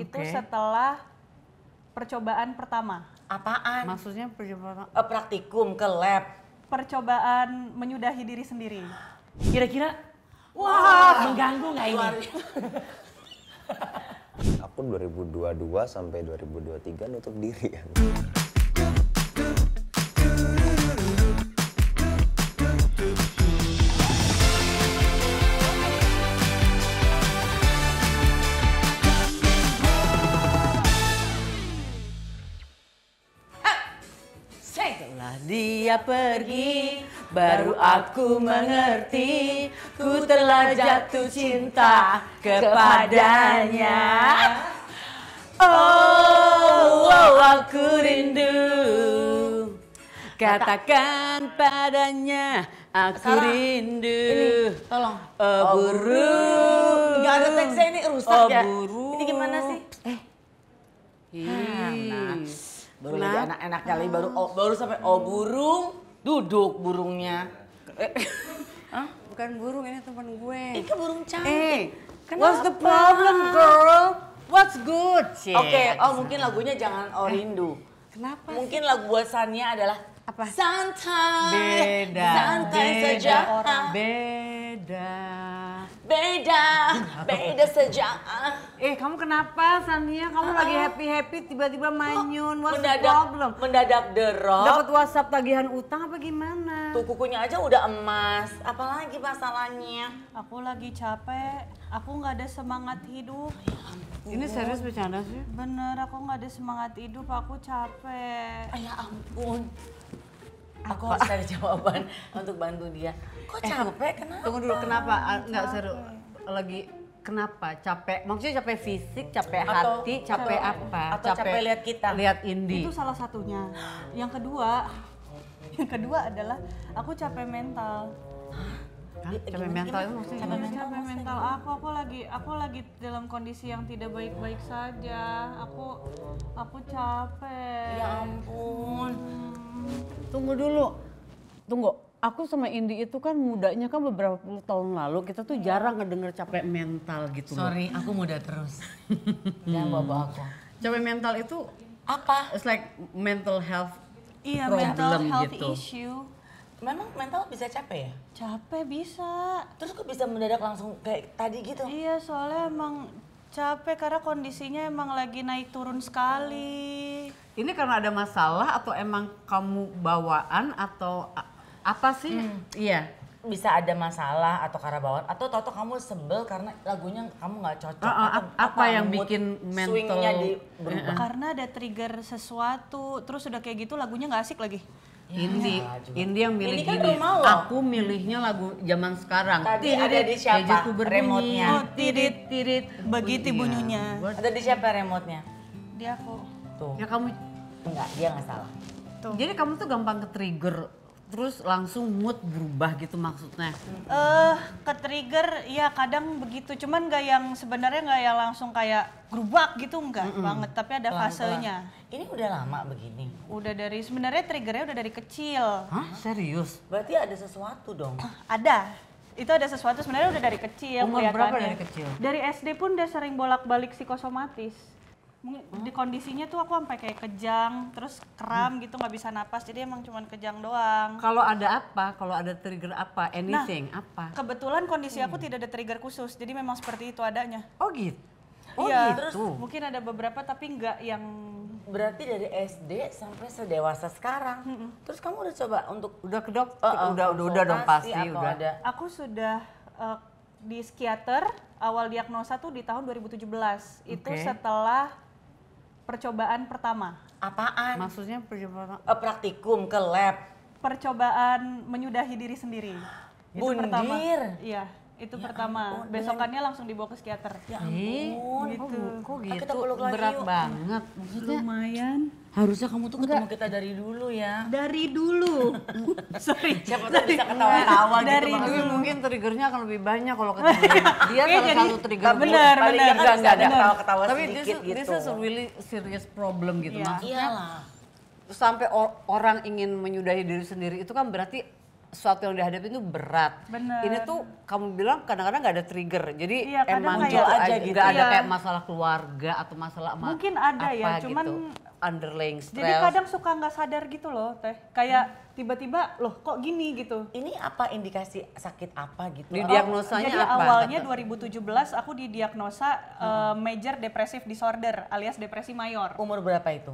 Itu setelah percobaan pertama. Apaan? Maksudnya percobaan? Praktikum ke lab. Percobaan menyudahi diri sendiri. Kira-kira, wah, mengganggu nggak ini? Aku 2022 sampai 2023 nutup diri kan. Setelah dia pergi, baru aku mengerti, ku telah jatuh cinta kepadanya. Oh, aku rindu, katakan padanya, aku rindu. Ini, tolong. Burung. Gak ada teksnya, ini rusak ya. Burung. Ini gimana sih? Baru lagi enak-enak kali, baru sampai burung, duduk burungnya. Hah? Bukan burung, ini teman gue. Ini kan burung cantik. What's the problem, girl? What's good? Oke, mungkin lagunya jangan Rindu. Kenapa? Mungkin lagu buat Sania adalah Apa? Santai. Beda. Santai saja. Beda saja. Kamu kenapa, Sania? Kamu lagi happy-happy, tiba-tiba manyun. What's the problem? Mendadak derop. Dapat WhatsApp tagihan utang apa gimana? Tuh kukunya aja udah emas. Apalagi masalahnya? Aku lagi capek, aku nggak ada semangat hidup. Ini serius bercanda sih? Bener, aku nggak ada semangat hidup, aku capek. Ya ampun. Aku harus cari jawaban untuk bantu dia. Kok capek? Kenapa? Tunggu dulu, kenapa? Enggak seru. Lagi kenapa? Capek? Maksudnya capek fisik, capek hati, capek apa? Atau capek lihat kita? Lihat Indi. Itu salah satunya. Yang kedua adalah aku capek mental. Hah? Capek mental itu maksudnya gimana? Capek mental aku lagi dalam kondisi yang tidak baik-baik saja. Aku capek. Ya ampun. Tunggu dulu. Tunggu. Aku sama Indi itu kan mudanya kan beberapa puluh tahun lalu. Kita tuh jarang ngedenger capek mental gitu. Sorry, aku muda terus. Jangan bawa aku. Capek mental itu Apa? it's like mental health Iya, problem mental health gitu. issue. Memang mental bisa capek ya? Capek bisa. Terus kok bisa mendadak langsung kayak tadi gitu? Iya, soalnya emang capek karena kondisinya emang lagi naik turun sekali. Ini karena ada masalah atau emang kamu bawaan atau apa sih? Iya. Bisa ada masalah atau karena bawaan atau toto kamu sebel karena lagunya kamu nggak cocok. Atau apa yang mood bikin mental swingnya berubah? Karena ada trigger sesuatu, terus udah kayak gitu lagunya nggak asik lagi. Indi yang milih Ini kan gini. rumah lo. Aku milihnya lagu zaman sekarang. Tadi ada di siapa gadgetku berbunyi. remote-nya? Oh, tirit, begitu bunyinya. Ada di siapa remote-nya? Dia aku. Tuh. Ya kamu. Enggak, dia nggak salah. Tuh. Jadi kamu tuh gampang ke-trigger. Terus langsung mood berubah gitu maksudnya. Ke-trigger ya kadang begitu, cuman sebenarnya nggak yang langsung kayak gerubak gitu enggak banget, tapi ada fasenya. Ini udah lama begini. Udah sebenarnya triggernya udah dari kecil. Hah? Serius? Berarti ada sesuatu dong. Ada. Itu ada sesuatu sebenarnya udah dari kecil. Umur berapa kelihatannya. dari kecil? Dari SD pun udah sering bolak-balik psikosomatis. Di kondisinya tuh aku sampai kayak kejang, terus kram gitu nggak bisa napas, jadi emang cuman kejang doang. Kalau ada apa? Kalau ada trigger apa? Anything? Apa? Kebetulan kondisi aku tidak ada trigger khusus, jadi memang seperti itu adanya. Oh gitu? Oh Iya, gitu? mungkin ada beberapa tapi nggak yang... Berarti dari SD sampai sedewasa sekarang. Terus kamu udah coba untuk Udah ke dokter? Udah dong pasti. atau Udah. ada Aku sudah di psikiater, awal diagnosa tuh di tahun 2017. Itu Oke. setelah percobaan pertama. apaan? Maksudnya percobaan? Praktikum ke lab. Percobaan menyudahi diri sendiri. Itu pertama. Bundir. Iya, itu pertama. Besokannya langsung dibawa ke psikiater. Ya ampun. Gitu. Kok Ayo gitu? kita peluk lagi Berat yuk. banget. Maksudnya Lumayan. Harusnya kamu tuh ketemu kita dari dulu ya. Dari dulu. Sorry. Siapa tuh bisa ketawa-tawa gitu. Dari tapi maksudnya. mungkin triggernya akan lebih banyak kalau ketemu dia salah satu trigger gue. bener, Paling bener. nggak bisa ada ketawa-ketawa Tapi sedikit gitu. this is a really serious problem gitu. Iya. Maksudnya Iyalah. sampai orang ingin menyudahi diri sendiri itu kan berarti sesuatu yang dihadapi itu berat. Bener. Ini tuh kamu bilang kadang-kadang nggak ada trigger, jadi Iya, kadang emang kayak gitu aja aja gitu. nggak ada Iya. kayak masalah keluarga atau masalah Mungkin ada ya, apa cuman gitu. Underlying stress. jadi kadang suka nggak sadar gitu loh Teh. Kayak tiba-tiba loh kok gini gitu. Ini apa indikasi sakit apa gitu? Didiagnosanya Jadi apa? awalnya 2017 aku didiagnosa major depressive disorder alias depresi mayor. Umur berapa itu?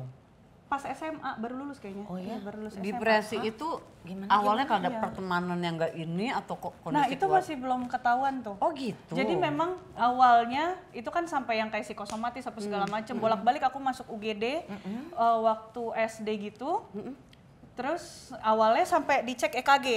Pas SMA baru lulus kayaknya. Oh iya? Baru lulus SMA. Depresi itu awalnya kalau ada pertemanan yang nggak ini atau kok kondisi Nah itu keluarga? masih belum ketahuan tuh. Oh gitu. Jadi memang awalnya itu kan sampai yang kayak psikosomatis apa segala macem. Bolak-balik aku masuk UGD waktu SD gitu. Terus awalnya sampai dicek EKG.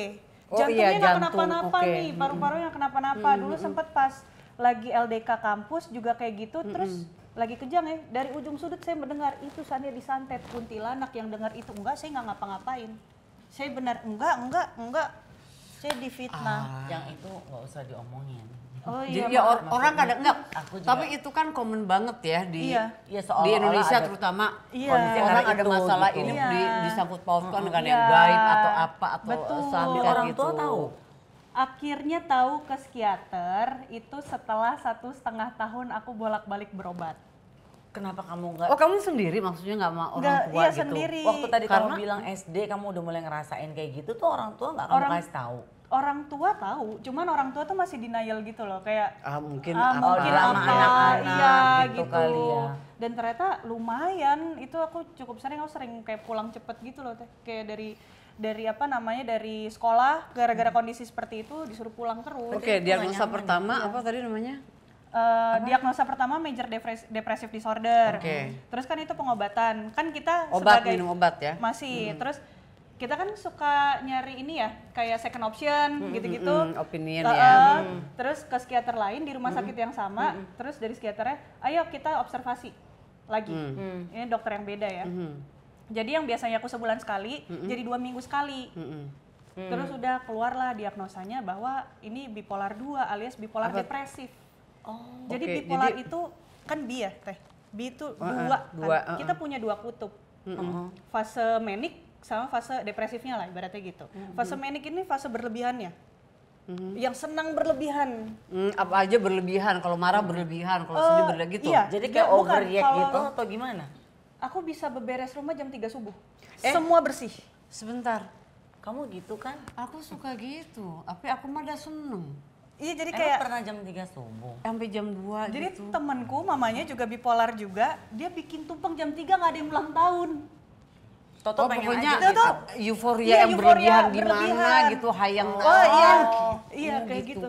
Oh Jantungnya iya, nggak jantung, kenapa-napa oke. nih, paru-parunya kenapa-napa. Dulu sempet pas lagi LDK kampus juga kayak gitu. Terus lagi kejang ya, dari ujung sudut saya mendengar itu Sania disantet kuntilanak. Yang dengar itu enggak, saya nggak ngapa-ngapain. Saya benar enggak. Saya difitnah. Yang itu nggak usah diomongin. Oh Jadi iya, ya orang kadang enggak, Aku juga- tapi itu kan common banget ya di Iya. Ya, seolah-olah di Indonesia ada terutama Iya. kondisi yang orang kayak ada itu, masalah gitu. ini Iya. disangkut pautkan dengan yang Iya. gaib atau apa atau Betul. santet Orang gitu. tua tahu. Akhirnya tahu ke psikiater itu setelah 1,5 tahun aku bolak-balik berobat. Kenapa kamu nggak? Oh kamu sendiri maksudnya nggak sama orang Nggak, tua iya gitu? sendiri. Waktu tadi Karena- kamu bilang SD kamu udah mulai ngerasain kayak gitu tuh orang tua nggak kamu Orang- kasih tahu? Orang tua tahu, cuman orang tua tuh masih denial gitu loh, kayak Mungkin mungkin sama apa, anak-anak iya gitu gitu. kali ya. Dan ternyata lumayan, itu aku cukup sering, aku sering kayak pulang cepet gitu loh Teh. Kayak dari apa namanya, dari sekolah, gara-gara kondisi seperti itu disuruh pulang terus. Oke, diagnosa pertama apa tadi namanya? Diagnosa pertama major depressive disorder. Oke. Terus kan itu pengobatan. Kan kita Obat, sebagai minum obat ya? Masih. Terus kita kan suka nyari ini ya, kayak second option gitu-gitu. Opinion Heeh. ya. Terus ke psikiater lain di rumah sakit yang sama. Terus dari psikiaternya, ayo kita observasi lagi. Ini dokter yang beda ya. Jadi yang biasanya aku sebulan sekali, jadi 2 minggu sekali. Terus udah keluarlah diagnosanya bahwa ini bipolar 2 alias bipolar depresif. Jadi Oke, bipolar jadi- itu kan bi ya Teh. Bi itu dua, dua, kan. Kita punya 2 kutub. Fase manik sama fase depresifnya lah ibaratnya gitu. Fase manik ini fase berlebihannya. Yang senang berlebihan. Apa aja berlebihan, kalau marah berlebihan, kalau sedih berlebihan gitu. Iya. Jadi kayak Bukan, overreact kalau- gitu atau gimana? Aku bisa beberes rumah jam 3 subuh. Semua bersih. Sebentar, Kamu gitu kan? aku suka gitu, tapi aku mah udah seneng. Iya jadi Emang kayak pernah jam 3 subuh? Sampai jam 2 jadi gitu. temenku mamanya juga bipolar juga, dia bikin tumpeng jam 3 nggak ada yang ulang tahun. Toto Oh, pengen pokoknya aja gitu. euforia Iya, yang euforia berlebihan gimana berlebihan. gitu, hayang. Oh iya, iya kayak gitu.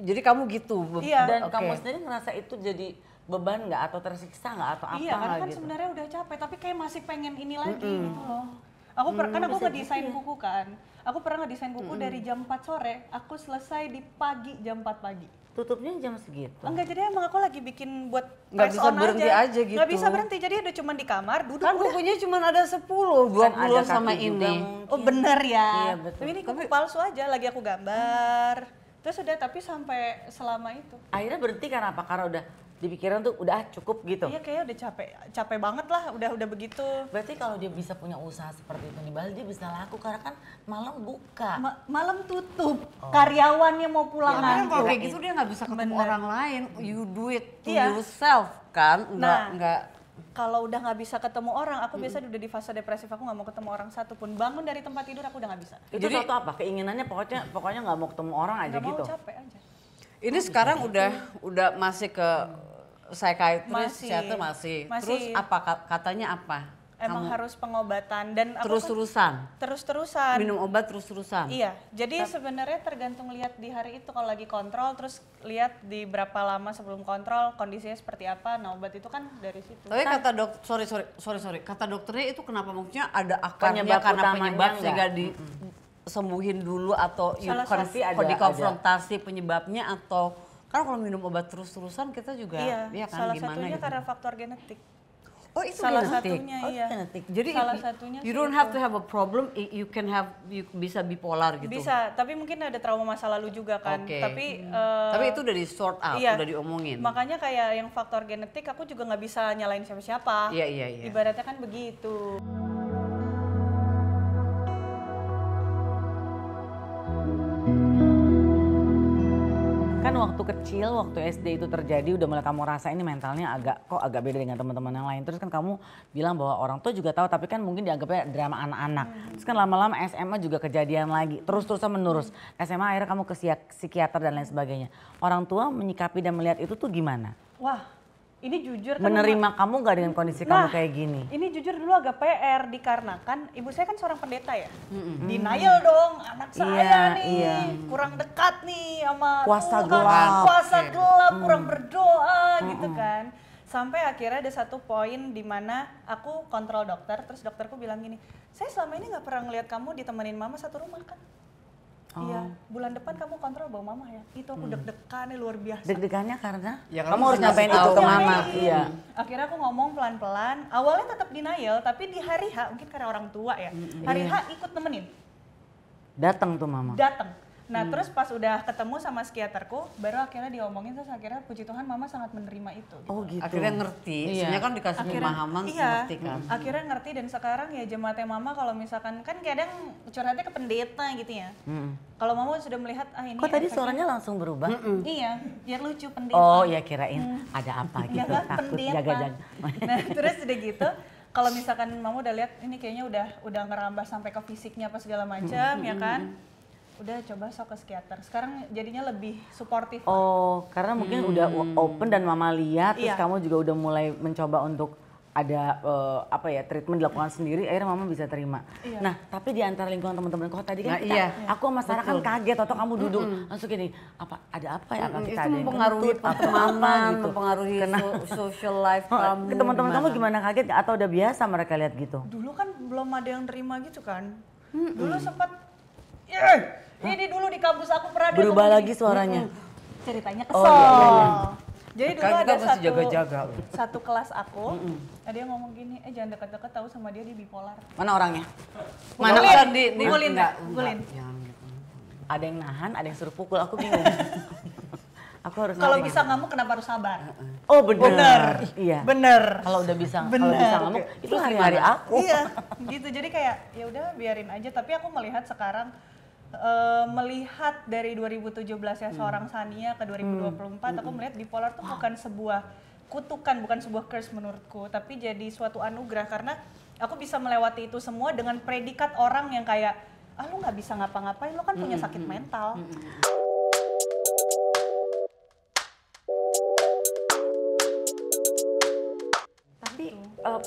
Jadi kamu gitu. Iya. Dan Oke. kamu sendiri ngerasa itu jadi beban nggak atau tersiksa nggak atau apa Iya karena kan gitu? sebenarnya udah capek tapi kayak masih pengen ini lagi gitu loh. Aku kan aku ngedesain buku kan. Aku pernah ngedesain buku dari jam 4 sore, aku selesai di pagi jam 4 pagi. Tutupnya jam segitu. Enggak, jadi emang aku lagi bikin buat Nggak press bisa on berhenti aja gitu. Nggak bisa berhenti, jadi udah cuma di kamar, duduk Kan udah. bukunya cuma ada 10, 20 ada sama kaki juga ini. mungkin. Oh bener ya. Iya, betul. Tapi ini kuku palsu aja, lagi aku gambar. Terus udah, tapi sampai selama itu. Akhirnya berhenti karena apa? Karena udah dipikiran tuh udah cukup gitu. Iya kayaknya udah capek banget lah, udah begitu. Berarti kalau dia bisa punya usaha seperti itu di Bali dia bisa laku karena kan malam buka. Malam tutup, karyawannya mau pulang Tapi kan kalau ngantuk. kayak gitu dia nggak bisa ketemu orang lain. You do it to Iya. yourself kan? Nah. Nggak. Kalau udah nggak bisa ketemu orang, aku biasa udah di fase depresif, aku nggak mau ketemu orang satupun. Bangun dari tempat tidur aku udah nggak bisa. Itu suatu apa? Keinginannya pokoknya nggak mau ketemu orang aja Nggak mau, gitu. capek aja. Ini sekarang udah masih ke psychiatrist, Masih. psikiater masih. Masih. Terus apa katanya apa? Emang harus pengobatan dan aku Terus-terusan. terus-terusan. Minum obat terus-terusan. Iya, jadi sebenarnya tergantung lihat di hari itu, kalau lagi kontrol, terus lihat di berapa lama sebelum kontrol kondisinya seperti apa. Nah obat itu kan dari situ. Tapi kata sorry, kata dokternya itu kenapa maksudnya ada akarnya Penyebab karena utamanya penyebab nggak? sehingga disembuhin dulu atau Salah kon- satu ada- dikonfrontasi penyebabnya atau kan kalau minum obat terus-terusan kita juga Iya, kan salah gimana satunya gitu. karena faktor genetik. Oh itu Salah genetik. satunya Oh, iya. genetik. Jadi Salah satunya you sih don't itu. have to have a problem, you bisa bipolar gitu. Bisa, tapi mungkin ada trauma masa lalu juga kan. Oke. Tapi Tapi itu udah di sort out, iya. udah diomongin. Makanya kayak yang faktor genetik aku juga nggak bisa nyalain siapa-siapa. Iya. Ibaratnya kan begitu. waktu kecil, waktu SD itu terjadi udah mulai kamu rasa ini mentalnya agak beda dengan teman-teman yang lain. Terus kan kamu bilang bahwa orang tua juga tahu tapi kan mungkin dianggapnya drama anak-anak. Terus kan lama-lama SMA juga kejadian lagi, terus-terusan menerus. SMA akhirnya kamu ke psikiater dan lain sebagainya. Orang tua menyikapi dan melihat itu tuh gimana? Wah, ini jujur kan Menerima kamu gak dengan kondisi kamu kayak gini? Ini jujur dulu agak PR dikarenakan ibu saya kan seorang pendeta ya. Denial dong, anak saya nih kurang dekat nih sama Kuasa Tuhan, gelap. kuasa gelap, kurang berdoa gitu kan. Sampai akhirnya ada satu poin di mana aku kontrol dokter, terus dokterku bilang gini, saya selama ini nggak pernah ngeliat kamu ditemenin mama satu rumah kan. Iya, bulan depan kamu kontrol bawa mama ya. Itu aku deg-degan nih luar biasa. Deg-degannya karena Ya, kamu kamu harus nyampein itu ke mama. Nyampein. Iya. Akhirnya aku ngomong pelan-pelan. Awalnya tetap denial, tapi di hari H mungkin karena orang tua ya. Hari H ikut nemenin, Datang tuh mama. datang. Nah terus pas udah ketemu sama psikiaterku, baru akhirnya diomongin terus akhirnya puji Tuhan mama sangat menerima itu. Oh gitu. Akhirnya ngerti, sebenarnya kan dikasih pemahaman iya, ngerti kan. akhirnya ngerti dan sekarang ya jemaatnya mama kalau misalkan kan kadang curhatnya ke pendeta gitu ya. Kalau mama sudah melihat ini Kok tadi efeknya- suaranya langsung berubah? Iya, biar lucu pendeta. Oh ya kirain ada apa gitu, Enggak, takut pendeta. jaga-jaga. Nah terus udah gitu, kalau misalkan mama udah lihat ini kayaknya udah ngerambah sampai ke fisiknya apa segala macam ya kan, udah coba sok ke psikiater. Sekarang jadinya lebih suportif. Oh karena mungkin udah open dan mama lihat, terus Iya. kamu juga udah mulai mencoba untuk ada treatment dilakukan sendiri, akhirnya mama bisa terima. Iya. Nah tapi di antara lingkungan teman-teman kok tadi kan Nah, kita, iya. aku sama Sarah kan kaget atau kamu duduk langsung gini, ada apa ya? Apa kita Itu ada yang mempengaruhi kentut, apa pertemanan, gitu. mempengaruhi social life Oh, kamu. ke teman-teman kamu gimana? gimana kaget nggak? Atau udah biasa mereka lihat gitu? Dulu kan belum ada yang terima gitu kan. Dulu sempat, ini dulu di kampus aku pernah ada Berubah ngomong lagi gini, suaranya. ceritanya kesel. iya. Jadi dulu Kan kita ada mesti jaga-jaga. satu kelas aku, ada yang ngomong gini, jangan dekat-dekat tahu sama dia bipolar. Mana orangnya? Mana Gugulin, kan gugulin, enggak, gugulin. jangan gitu. Ada yang nahan, ada yang suruh pukul, aku bingung. Aku harus Kalau ngapain? bisa ngamuk kenapa harus sabar? Oh bener. Iya. Bener. Kalau udah bisa, kalau Bener. bisa ngamuk, itu hari-hari aku. Iya, gitu. Jadi kayak ya udah biarin aja. Tapi aku melihat sekarang melihat dari 2017 ya seorang Sania ke 2024, aku melihat bipolar tuh bukan sebuah kutukan, bukan sebuah curse menurutku, tapi jadi suatu anugerah karena aku bisa melewati itu semua dengan predikat orang yang kayak lu nggak bisa ngapa-ngapain, lu kan punya sakit mental. Tapi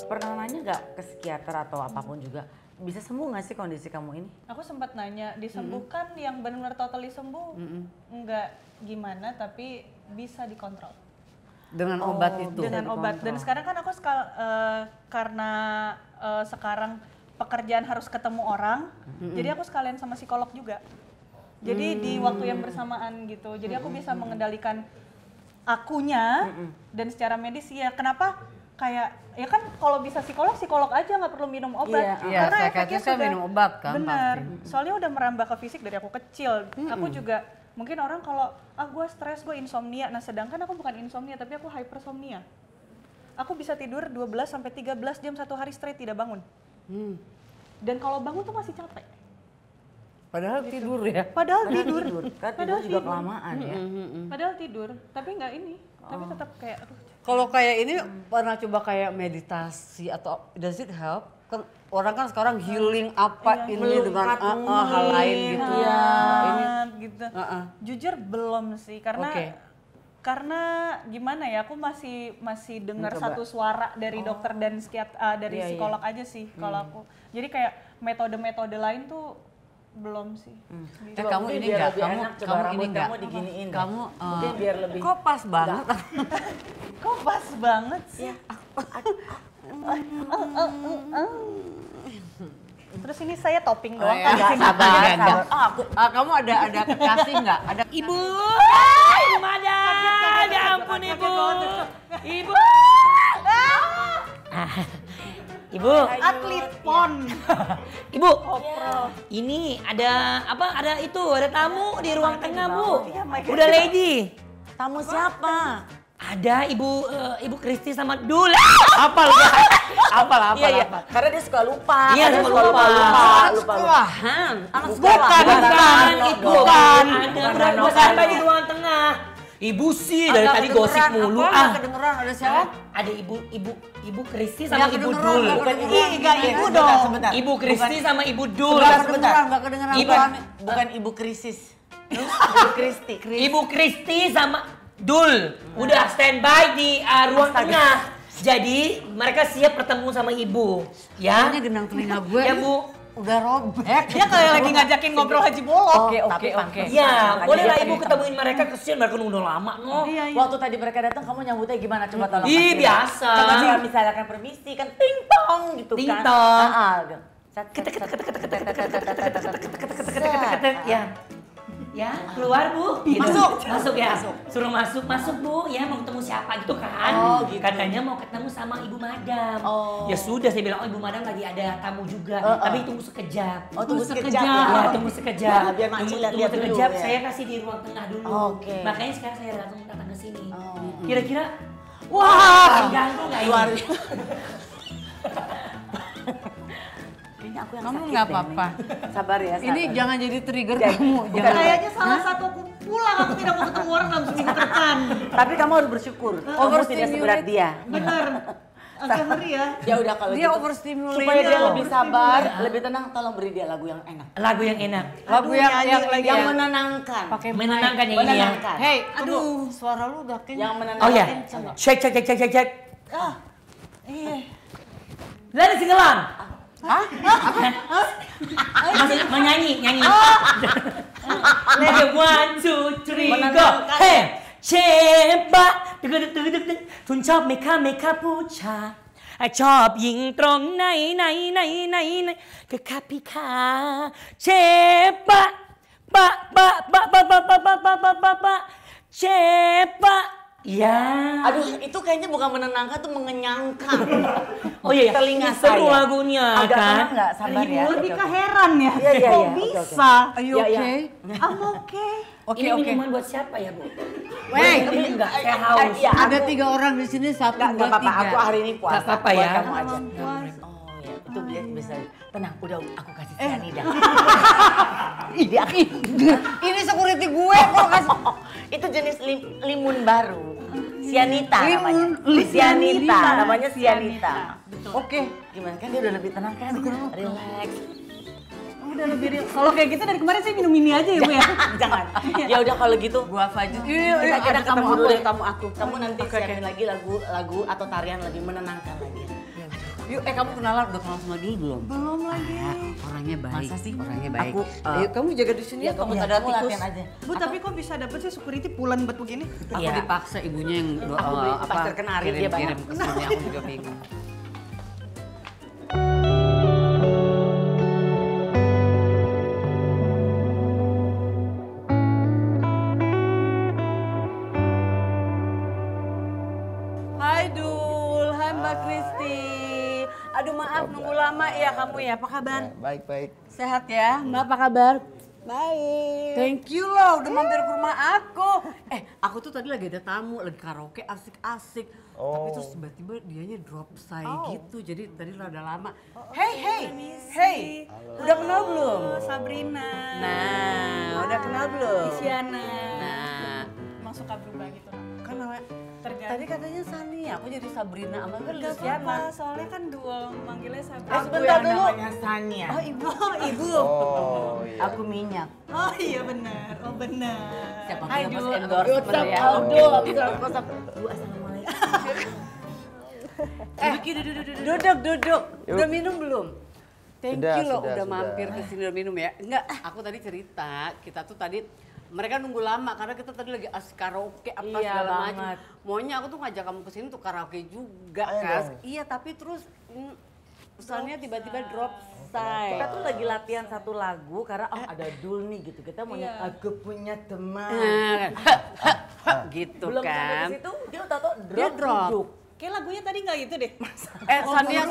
pernah nanya nggak ke psikiater atau apapun juga, bisa sembuh nggak sih kondisi kamu ini? Aku sempat nanya, disembuhkan yang benar-benar totally sembuh, enggak gimana, tapi bisa dikontrol. Dengan obat itu. Dengan obat. Dan sekarang kan aku karena sekarang pekerjaan harus ketemu orang, jadi aku sekalian sama psikolog juga. Jadi di waktu yang bersamaan gitu, jadi aku bisa mengendalikan akunya dan secara medis ya. Kenapa? Kayak ya kan kalau bisa psikolog aja nggak perlu minum obat. Iya, Karena psikiatris efeknya kan sudah minum obat kan benar. pasti. Soalnya udah merambah ke fisik dari aku kecil. Aku juga mungkin orang kalau gue stres, gue insomnia. Nah sedangkan aku bukan insomnia tapi aku hypersomnia. Aku bisa tidur 12 sampai 13 jam satu hari straight tidak bangun. Dan kalau bangun tuh masih capek. Padahal tidur ya. Padahal tidur. Kan Padahal tidur juga tidur. kelamaan ya. Padahal tidur, tapi nggak ini. Tapi tetap kayak aduh. Kalau kayak ini pernah coba kayak meditasi atau does it help? Kan orang kan sekarang healing apa ini dengan hal lain gitu. Iya, Ini gitu. Heeh. Jujur belum sih karena Oke. karena gimana ya, aku masih dengar Mencoba. satu suara dari dokter dan dari Iya, psikolog aja sih kalau aku. Jadi kayak metode-metode lain tuh belum sih. Gitu. Kamu ini biar enggak, lebih kamu enak, coba kamu rambut ini enggak. kamu diginiin deh. Kamu Mungkin biar lebih. kok pas banget. Kok pas banget sih? Terus ini saya topping doang ya. kan di sini. Sabar. Kamu ada kekasih enggak? Ada Ibu, gimana? Ya ampun ibu. Ibu. Ibu, Atlet pon. ibu. Ini ada apa? Ada itu, ada tamu di ruang tengah bu. Iya, my God. Udah lady. Tamu siapa? Ada ibu Kristi sama Dul. Apa lu? Apa? Iya, iya. Karena dia suka lupa. Iya, Kadang suka lupa. lupa. Sekolahan. Anak Bukan, sekolah. bukan, itu Bukan. ada. Udah sampai di ruang tengah. Ibu sih dari tadi gosip mulu. Apa kedengeran ada siapa? Ada ibu Kristi sama Ibu Dul. Enggak ibu dong. Sebentar. Ibu Kristi sama Ibu Dul. Enggak kedengeran. Bukan Ibu Krisis. Ibu Kristi. Ibu Kristi sama Dul. Udah standby di ruang tengah. Jadi mereka siap bertemu sama ibu, ya? Kayaknya gendang telinga gue. Ya Bu. Udah robek. Dia kayak lagi ngajakin ngobrol Haji Bolot. Oke. Ya, bolehlah ibu ketemuin mereka, kesian mereka nunggu udah lama no. Waktu tadi mereka datang kamu nyambutnya gimana? Coba tolong. Ih, kasih. biasa. Coba kalau misalnya kan permisi kan ting tong gitu kan. Ting tong. Ya. Ya, keluar Bu. Gitu. Masuk ya. Suruh masuk Bu. Ya, mau ketemu siapa gitu kan. Oh, gitu. Katanya mau ketemu sama Ibu Madam. Oh. Ya sudah, saya bilang, Ibu Madam lagi ada tamu juga. Tapi tunggu sekejap. Oh, tunggu sekejap. Ya, tunggu sekejap. Nah, biar Makcik lihat-lihat dulu, sekejap, ya. saya kasih di ruang tengah dulu. Oke. Makanya sekarang saya datang ke sini. Oh. Kira-kira, wah, ganggu nggak Luar ini? Kayaknya aku yang Kamu sakit nggak deh apa-apa. ini. Sabar ya. Ini sabar. jangan jadi trigger kamu. Jangan. Kayaknya salah satu aku pulang, aku tidak mau ketemu orang dalam seminggu ke depan. Tapi kamu harus bersyukur. Kamu tidak seberat dia. Bener. Agak ngeri ya. Ya udah kalau Dia gitu. overstimulated. Supaya dia lebih sabar, lebih tenang, tolong beri dia lagu yang enak. Lagu yang enak. Lagu yang Yang menenangkan. pakai Menenangkan yang ini ya. Menenangkan. Hey, aduh, suara lu udah kenceng. Yang menenangkan. Oh ya, cek. Lari singgelam. Hah? Masih mau nyanyi. Oke, 1, 2, 3, go. Menenangkan. Hey, เชบะตึกตึกตึกตึกคุณชอบไหมคะผู้ชายชอบหญิงตรงไหนก็ค่ะพี่ขาเชบะเชบะya. Aduh, itu kayaknya bukan menenangkan, itu mengenyangkan. Oh iya, Telinga seru saya. lagunya Agak kan. tenang nggak? Sabar ya. Lebih ke heran ya. Iya, iya, Kok iya. bisa? Are you Ya, ya. okay? I'm okay. Oke, Ini oke. minuman buat siapa ya, Bu? Wey, Ini enggak, saya haus. Iya, ada 3 orang di sini, 1, 2, 3. Nggak apa-apa, aku hari ini puasa. Nggak apa-apa Buat ya. kamu aja. Puas. Oh ya, itu bisa. Tenang, udah aku kasih cyanida. Ini security gue kok kasih. Itu jenis limun baru. Cyanita namanya. Limun. Cyanita, namanya cyanita. Oke. Gimana kan dia udah lebih tenang kan? Relax. Udah lebih real. Kalau kayak gitu dari kemarin saya minum ini aja ya Bu ya. Jangan. Ya udah kalau gitu Gua Fajit. kita Ada ketemu kamu dulu aku, deh. kamu aku. Kamu nanti siapin lagi lagu atau tarian lebih menenangkan lagi. Yuk, kamu kenalan, udah kenal sama dia belum? Belum lagi. Orangnya baik. Masa sih? Orangnya baik. Aku, Ayo kamu jaga di sini ya, kamu ada kamu tikus. latihan aja. Bu, tapi kok bisa dapet sih security pulan buat begini? Aku Iya. dipaksa ibunya yang Aku beli pasir kenari, dia kirim banyak. ke sini, aku juga bingung. Hai Dul, hai Mbak Kristi. Aduh maaf nunggu lama ya kamu ya, apa kabar? Baik. Sehat ya, Mbak apa kabar? Baik. Thank you loh, udah mampir ke rumah aku. Aku tuh tadi lagi ada tamu, lagi karaoke asik-asik. Tapi terus tiba-tiba dianya drop say gitu, jadi tadi rada lama. Hey, udah kenal belum? Sabrina. Nah, udah kenal belum? Isyana. Nah, Emang suka berubah gitu. kan namanya, Tergantung. tadi katanya Sani, aku jadi Sabrina sama Gak Luciana. apa-apa, soalnya kan duel manggilnya Sabrina. Eh sebentar dulu. Namanya Sania. Oh ibu, ibu. Oh iya. Aku minyak. Oh iya benar, oh benar. Siapa Hai tahu Dul, dapat endorsement ya. Abdul. Assalamualaikum. Duduk. Udah minum belum? Thank Sudah, you loh sudah, udah sudah. mampir ke sini udah minum ya. Enggak, aku tadi cerita, kita tuh tadi mereka nunggu lama karena kita tadi lagi asik karaoke apa Iya segala banget. macam. Maunya aku tuh ngajak kamu ke sini tuh karaoke juga Ayo kan. dong. Iya, tapi terus pesannya tiba-tiba drop say. Kita tuh lagi latihan satu lagu karena ada Dul nih gitu. Kita mau Iya. aku punya teman. Nah, gitu Belum sampai kan. ke situ dia tahu Dia drop. duduk. Kayak lagunya tadi nggak gitu deh.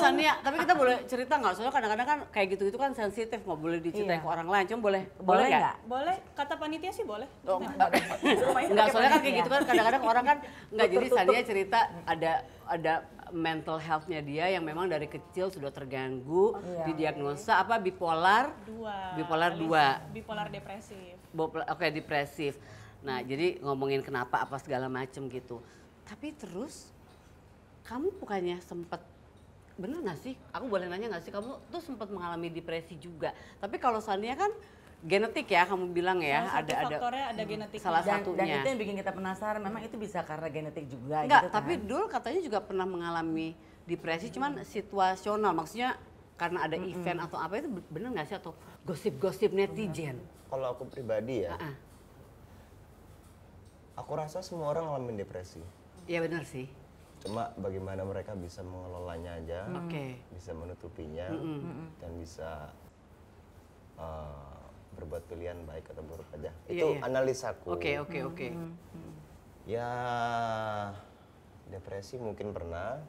Sania, tapi kita boleh cerita nggak? Soalnya kadang-kadang kan kayak gitu-gitu kan sensitif, nggak boleh diceritain Iya. ke orang lain. Cuma boleh Boleh nggak? nggak? Boleh, kata panitia sih boleh. Oh, Enggak, soalnya kan kayak gitu kan kadang-kadang orang kan enggak, jadi Sania cerita ada mental health-nya dia yang memang dari kecil sudah terganggu, didiagnosa apa bipolar 2. Dua. Bipolar alias 2. Bipolar depresif. Oke, depresif. Nah jadi ngomongin kenapa apa segala macem gitu. Tapi terus kamu bukannya sempet, bener gak sih? Aku boleh nanya gak sih, kamu tuh sempat mengalami depresi juga. Tapi kalau seandainya kan genetik ya, kamu bilang ya, Salah satu faktornya ada genetik. salah Dan satunya. itu yang bikin kita penasaran, memang itu bisa karena genetik juga Enggak, gitu kan. tapi Dul katanya juga pernah mengalami depresi, cuman situasional. Maksudnya karena ada event atau apa itu bener gak sih? Atau gosip-gosip netizen? Kalau aku pribadi ya, aku rasa semua orang ngalamin depresi. Iya bener sih. Cuma bagaimana mereka bisa mengelolanya aja, Oke. bisa menutupinya, dan bisa berbuat pilihan baik atau buruk aja. Iya, Itu iya. analisaku. Oke. Ya, depresi mungkin pernah,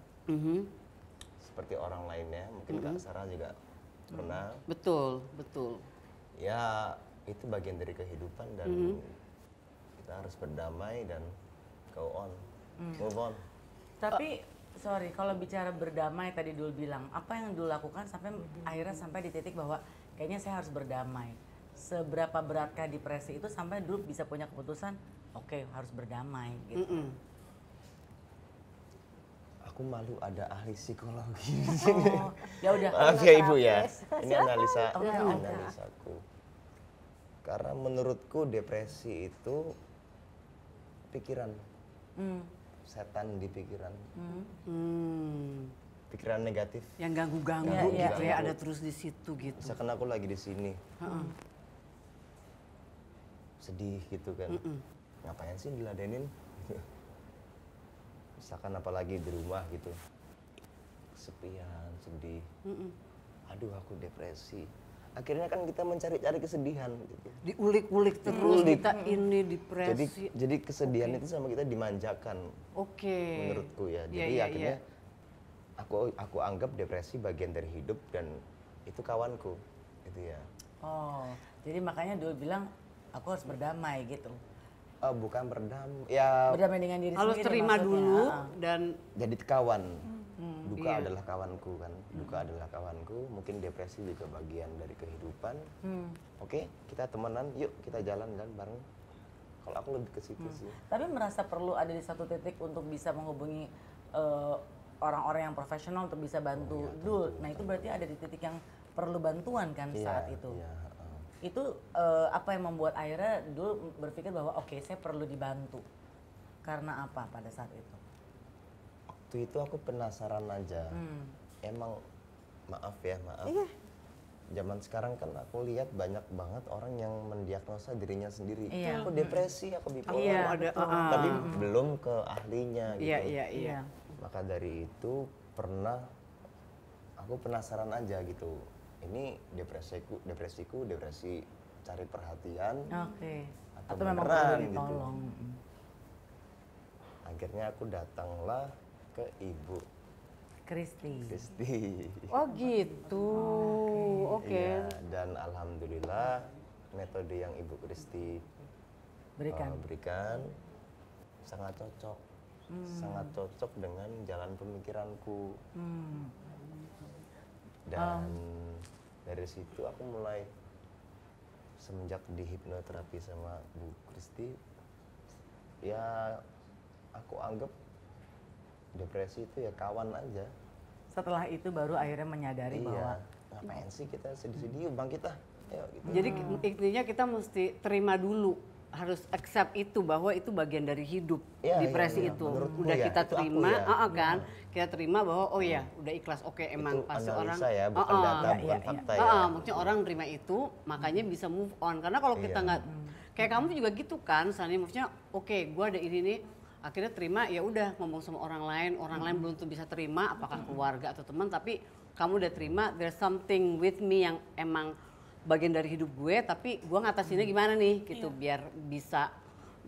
seperti orang lainnya. Mungkin Kak Sarah juga pernah. Betul. Ya, itu bagian dari kehidupan dan kita harus berdamai dan go on, move on. Tapi sorry, kalau bicara berdamai tadi Dul bilang, apa yang Dul lakukan sampai akhirnya sampai di titik bahwa kayaknya saya harus berdamai. Seberapa beratkah depresi itu sampai Dul bisa punya keputusan, oke, harus berdamai gitu. Aku malu ada ahli psikologi. Oh, ya udah. Maaf ya Ibu ya, ini analisaku. Karena menurutku depresi itu pikiran, setan di pikiran, pikiran negatif. Yang ganggu-ganggu Iya, gitu iya. ya, ada terus di situ gitu. Misalkan aku lagi di sini, sedih gitu kan, ngapain sih diladenin? Misalkan apalagi di rumah gitu, kesepian, sedih, aduh aku depresi. Akhirnya kan kita mencari-cari kesedihan gitu. Diulik-ulik terus, kita ini depresi. Jadi kesedihan itu sama kita dimanjakan. Oke. Menurutku ya. Iya, Jadi iya, akhirnya aku anggap depresi bagian dari hidup dan itu kawanku. Itu ya. Oh, jadi makanya Dul bilang aku harus berdamai gitu. Bukan berdamai. Ya Berdamai dengan diri Harus sendiri terima maksudnya. dulu dan jadi kawan. Duka iya. adalah kawanku kan. Duka adalah kawanku. Mungkin depresi juga bagian dari kehidupan. Oke, kita temenan. Yuk kita jalan-jalan bareng. Kalau aku lebih ke situ sih. Tapi merasa perlu ada di satu titik untuk bisa menghubungi orang-orang yang profesional untuk bisa bantu Dul. Nah itu berarti ada di titik yang perlu bantuan kan saat itu. Iya. Itu apa yang membuat akhirnya Dul berpikir bahwa oke, saya perlu dibantu. Karena apa pada saat itu? Waktu itu aku penasaran aja. Emang maaf. Zaman sekarang kan aku lihat banyak banget orang yang mendiagnosa dirinya sendiri. Iya. Aku depresi, aku bipolar. Iya, ada, Tapi belum ke ahlinya gitu. Iya. Maka dari itu aku penasaran aja gitu. Ini depresi cari perhatian. Oke. Atau Atau memang beneran perlu gitu. ditolong. Akhirnya aku datanglah ke Ibu Kristi. Oh gitu. Oke. Iya, dan alhamdulillah metode yang Ibu Kristi berikan sangat cocok. Sangat cocok dengan jalan pemikiranku. Dan dari situ aku mulai semenjak di hipnoterapi sama Bu Kristi, ya aku anggap depresi itu ya kawan aja. Setelah itu baru akhirnya menyadari bahwa Ngapain sih kita sedih-sedih, yuk bangkit lah. Ayo, gitu. Jadi intinya kita mesti terima dulu, harus accept itu bahwa itu bagian dari hidup. Iya, Depresi iya. itu Menurutku udah ya, kita itu aku terima, ya. kan? Kita terima bahwa oh ya udah ikhlas. Oke, emang Itu pasti analisa orang ya, bukan data, bukan fakta ya. maksudnya orang terima itu, makanya bisa move on. Karena kalau kita nggak, kayak kamu juga gitu kan, Sani, maksudnya oke, gue ada ini nih, akhirnya terima, ya udah ngomong sama orang lain belum tuh bisa terima, apakah keluarga atau teman, tapi kamu udah terima, there's something with me yang emang bagian dari hidup gue, tapi gue ngatasinnya gimana nih, gitu, biar bisa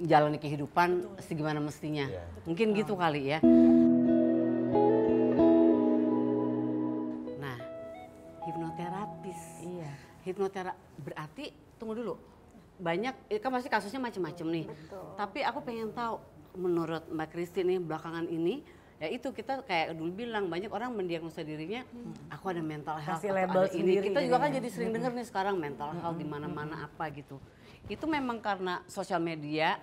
jalani kehidupan segimana mestinya. Mungkin gitu kali ya. Nah, hipnoterapis. iya. Berarti tunggu dulu. Banyak kan pasti kasusnya macam-macam nih. Tapi aku pengen tahu menurut Mbak Kristi nih belakangan ini Ya itu kita kayak dulu bilang banyak orang mendiagnosa dirinya, aku ada mental health, Kasih aku label ada ini. sendiri Kita juga kan jadinya. jadi sering dengar nih sekarang mental health di mana-mana apa gitu. Itu memang karena sosial media,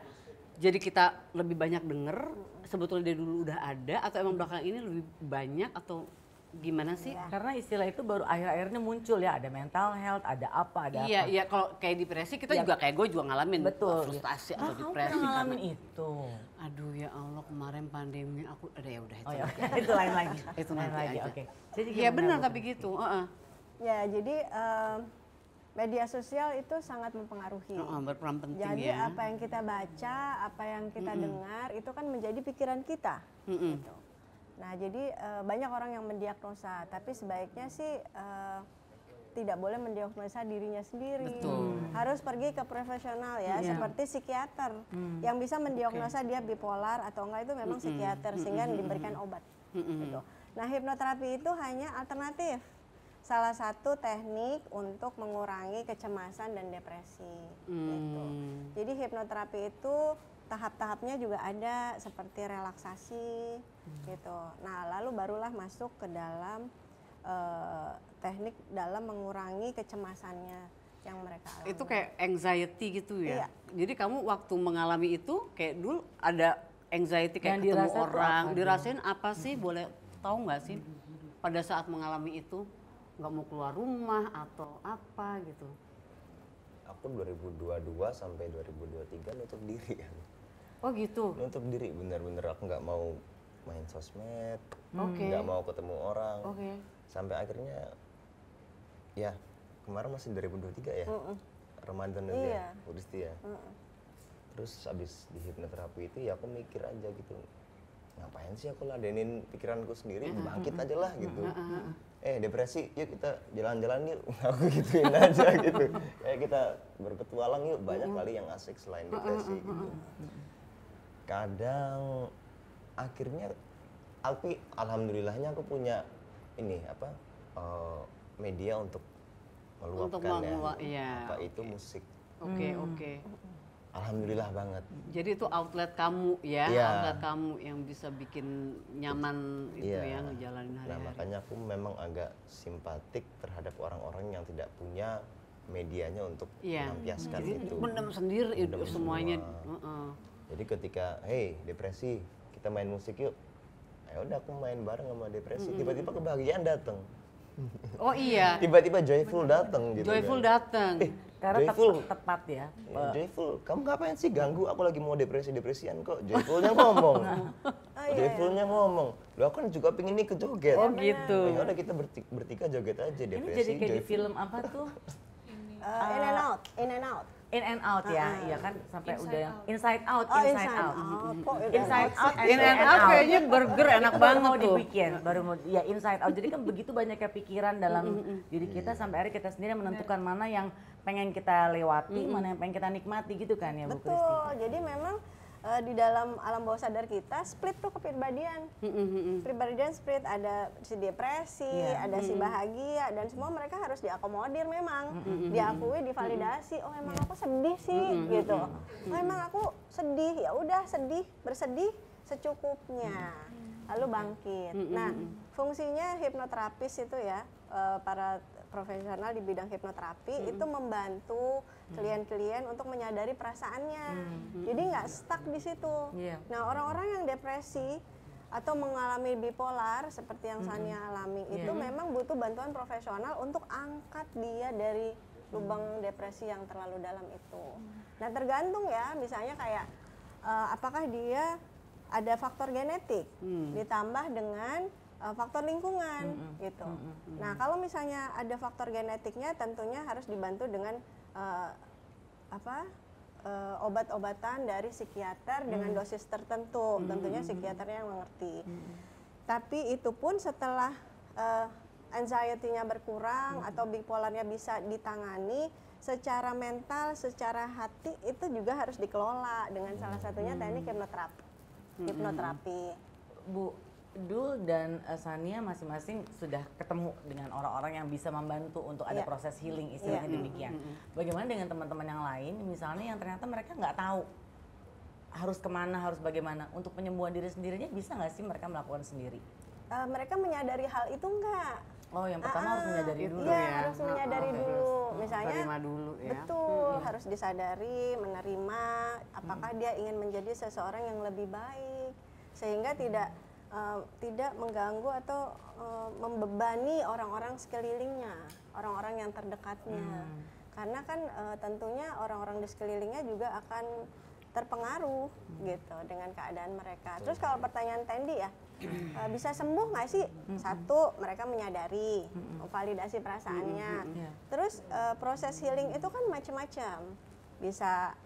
jadi kita lebih banyak denger. Sebetulnya dari dulu udah ada atau emang belakangan ini lebih banyak atau gimana sih? Karena istilah itu baru akhir-akhirnya muncul ya, ada mental health, ada apa, ada Iya, apa. iya kalau kayak depresi kita juga kayak gue juga ngalamin Betul. frustasi Ah, atau kamu depresi pernah karena ngalamin itu. aduh ya Allah kemarin pandemi aku ada ya udah itu. Oh ya, itu lain lagi. Itu lain nanti lagi, aja. oke. Jadi Iya gimana, benar Bu? tapi gitu. Ya, jadi media sosial itu sangat mempengaruhi. Berperan penting Jadi ya. apa yang kita baca, apa yang kita dengar itu kan menjadi pikiran kita. Gitu. Nah, jadi banyak orang yang mendiagnosa, tapi sebaiknya sih tidak boleh mendiagnosa dirinya sendiri. Betul. Harus pergi ke profesional ya, seperti psikiater yang bisa mendiagnosa dia bipolar atau enggak itu memang psikiater sehingga diberikan obat. Gitu. Nah, hipnoterapi itu hanya alternatif. Salah satu teknik untuk mengurangi kecemasan dan depresi. Gitu. Jadi hipnoterapi itu tahap-tahapnya juga ada seperti relaksasi gitu. Nah, lalu barulah masuk ke dalam teknik dalam mengurangi kecemasannya yang mereka alami. Itu kayak anxiety gitu ya. Iya. Jadi kamu waktu mengalami itu kayak dulu ada anxiety kayak Yang ketemu dirasain tuh orang, apa? dirasain apa sih? Boleh tahu nggak sih pada saat mengalami itu nggak mau keluar rumah atau apa gitu? Aku 2022 sampai 2023 nutup diri kan. Oh gitu. Nutup diri bener-bener aku nggak mau main sosmed, Oke. nggak mau ketemu orang. Oke. Sampai akhirnya ya kemarin masih 2023 ya. Ramadan itu Iya. ya, Udisti ya. Terus abis di hipnoterapi itu ya aku mikir aja gitu. Ngapain sih aku ladenin pikiranku sendiri, bangkit aja lah gitu. Depresi, yuk kita jalan-jalan yuk. Aku gituin aja gitu. Kayak kita berpetualang yuk, banyak kali yang asik selain depresi gitu. Kadang akhirnya tapi alhamdulillahnya aku punya ini apa media untuk meluapkan iya. apa itu musik. Oke. Alhamdulillah banget. Jadi itu outlet kamu ya, Iya. outlet kamu yang bisa bikin nyaman itu ya ngejalanin Nah hari-hari. makanya aku memang agak simpatik terhadap orang-orang yang tidak punya medianya untuk Iya. melampiaskan Jadi itu. mendem sendiri itu Mendem semuanya. semua. Jadi ketika, hey depresi, kita main musik yuk. Ya udah aku main bareng sama depresi. Tiba-tiba kebahagiaan datang. Oh iya, Tiba-tiba joyful datang gitu. joyful kan. datang. Karena Joyful. tepat ya. Ya, joyful, kamu ngapain sih ganggu? Aku lagi mau depresian kok. Joyfulnya ngomong. Joyfulnya ngomong. Loh aku kan juga pengen nih ke joget. Oh gitu. Ya udah kita bertiga joget aja Ini depresi. jadi kayak di joyful. film apa tuh? In and out, in and out. In and out ya, iya kan sampai udah yang inside out, Oh, inside out. Kok Inside out, In and out kayaknya burger enak Itu baru banget mau tuh. dibikin, baru mau ya inside out. Jadi kan begitu banyaknya pikiran dalam diri kita sampai akhirnya kita sendiri menentukan mana yang pengen kita lewati, mana yang pengen kita nikmati gitu kan ya Bu Kristi. Betul. Jadi memang di dalam alam bawah sadar kita split tuh kepribadian. Kepribadian split, ada si depresi, ada si bahagia, dan semua mereka harus diakomodir memang. Diakui, divalidasi. Oh emang aku sedih sih gitu. Oh emang aku sedih, ya udah sedih, bersedih secukupnya. Lalu bangkit. Nah, fungsinya hipnoterapis itu ya, para profesional di bidang hipnoterapi itu membantu klien-klien untuk menyadari perasaannya. Jadi nggak stuck di situ. Iya. Nah, orang-orang yang depresi atau mengalami bipolar seperti yang Sania alami itu memang butuh bantuan profesional untuk angkat dia dari lubang depresi yang terlalu dalam itu. Nah, tergantung ya, misalnya kayak apakah dia ada faktor genetik ditambah dengan faktor lingkungan gitu. Nah, kalau misalnya ada faktor genetiknya tentunya harus dibantu dengan obat-obatan dari psikiater dengan dosis tertentu. Tentunya psikiaternya yang mengerti. Tapi itu pun setelah anxiety-nya berkurang atau bipolarnya bisa ditangani, secara mental, secara hati itu juga harus dikelola dengan salah satunya teknik hipnoterapi. Bu Dul dan Sania masing-masing sudah ketemu dengan orang-orang yang bisa membantu untuk ada proses healing istilahnya demikian. Bagaimana dengan teman-teman yang lain misalnya yang ternyata mereka nggak tahu harus kemana, harus bagaimana? Untuk penyembuhan diri sendirinya bisa nggak sih mereka melakukan sendiri? Mereka menyadari hal itu enggak? Oh, yang pertama harus menyadari dulu Iya, ya. harus menyadari dulu. Misalnya, terima dulu ya. betul, harus disadari, menerima apakah dia ingin menjadi seseorang yang lebih baik, sehingga tidak mengganggu atau membebani orang-orang sekelilingnya, orang-orang yang terdekatnya. Karena kan tentunya orang-orang di sekelilingnya juga akan terpengaruh gitu dengan keadaan mereka. Terus kalau pertanyaan Tendi ya, bisa sembuh nggak sih? Satu, mereka menyadari, validasi perasaannya. Terus proses healing itu kan macam-macam. Bisa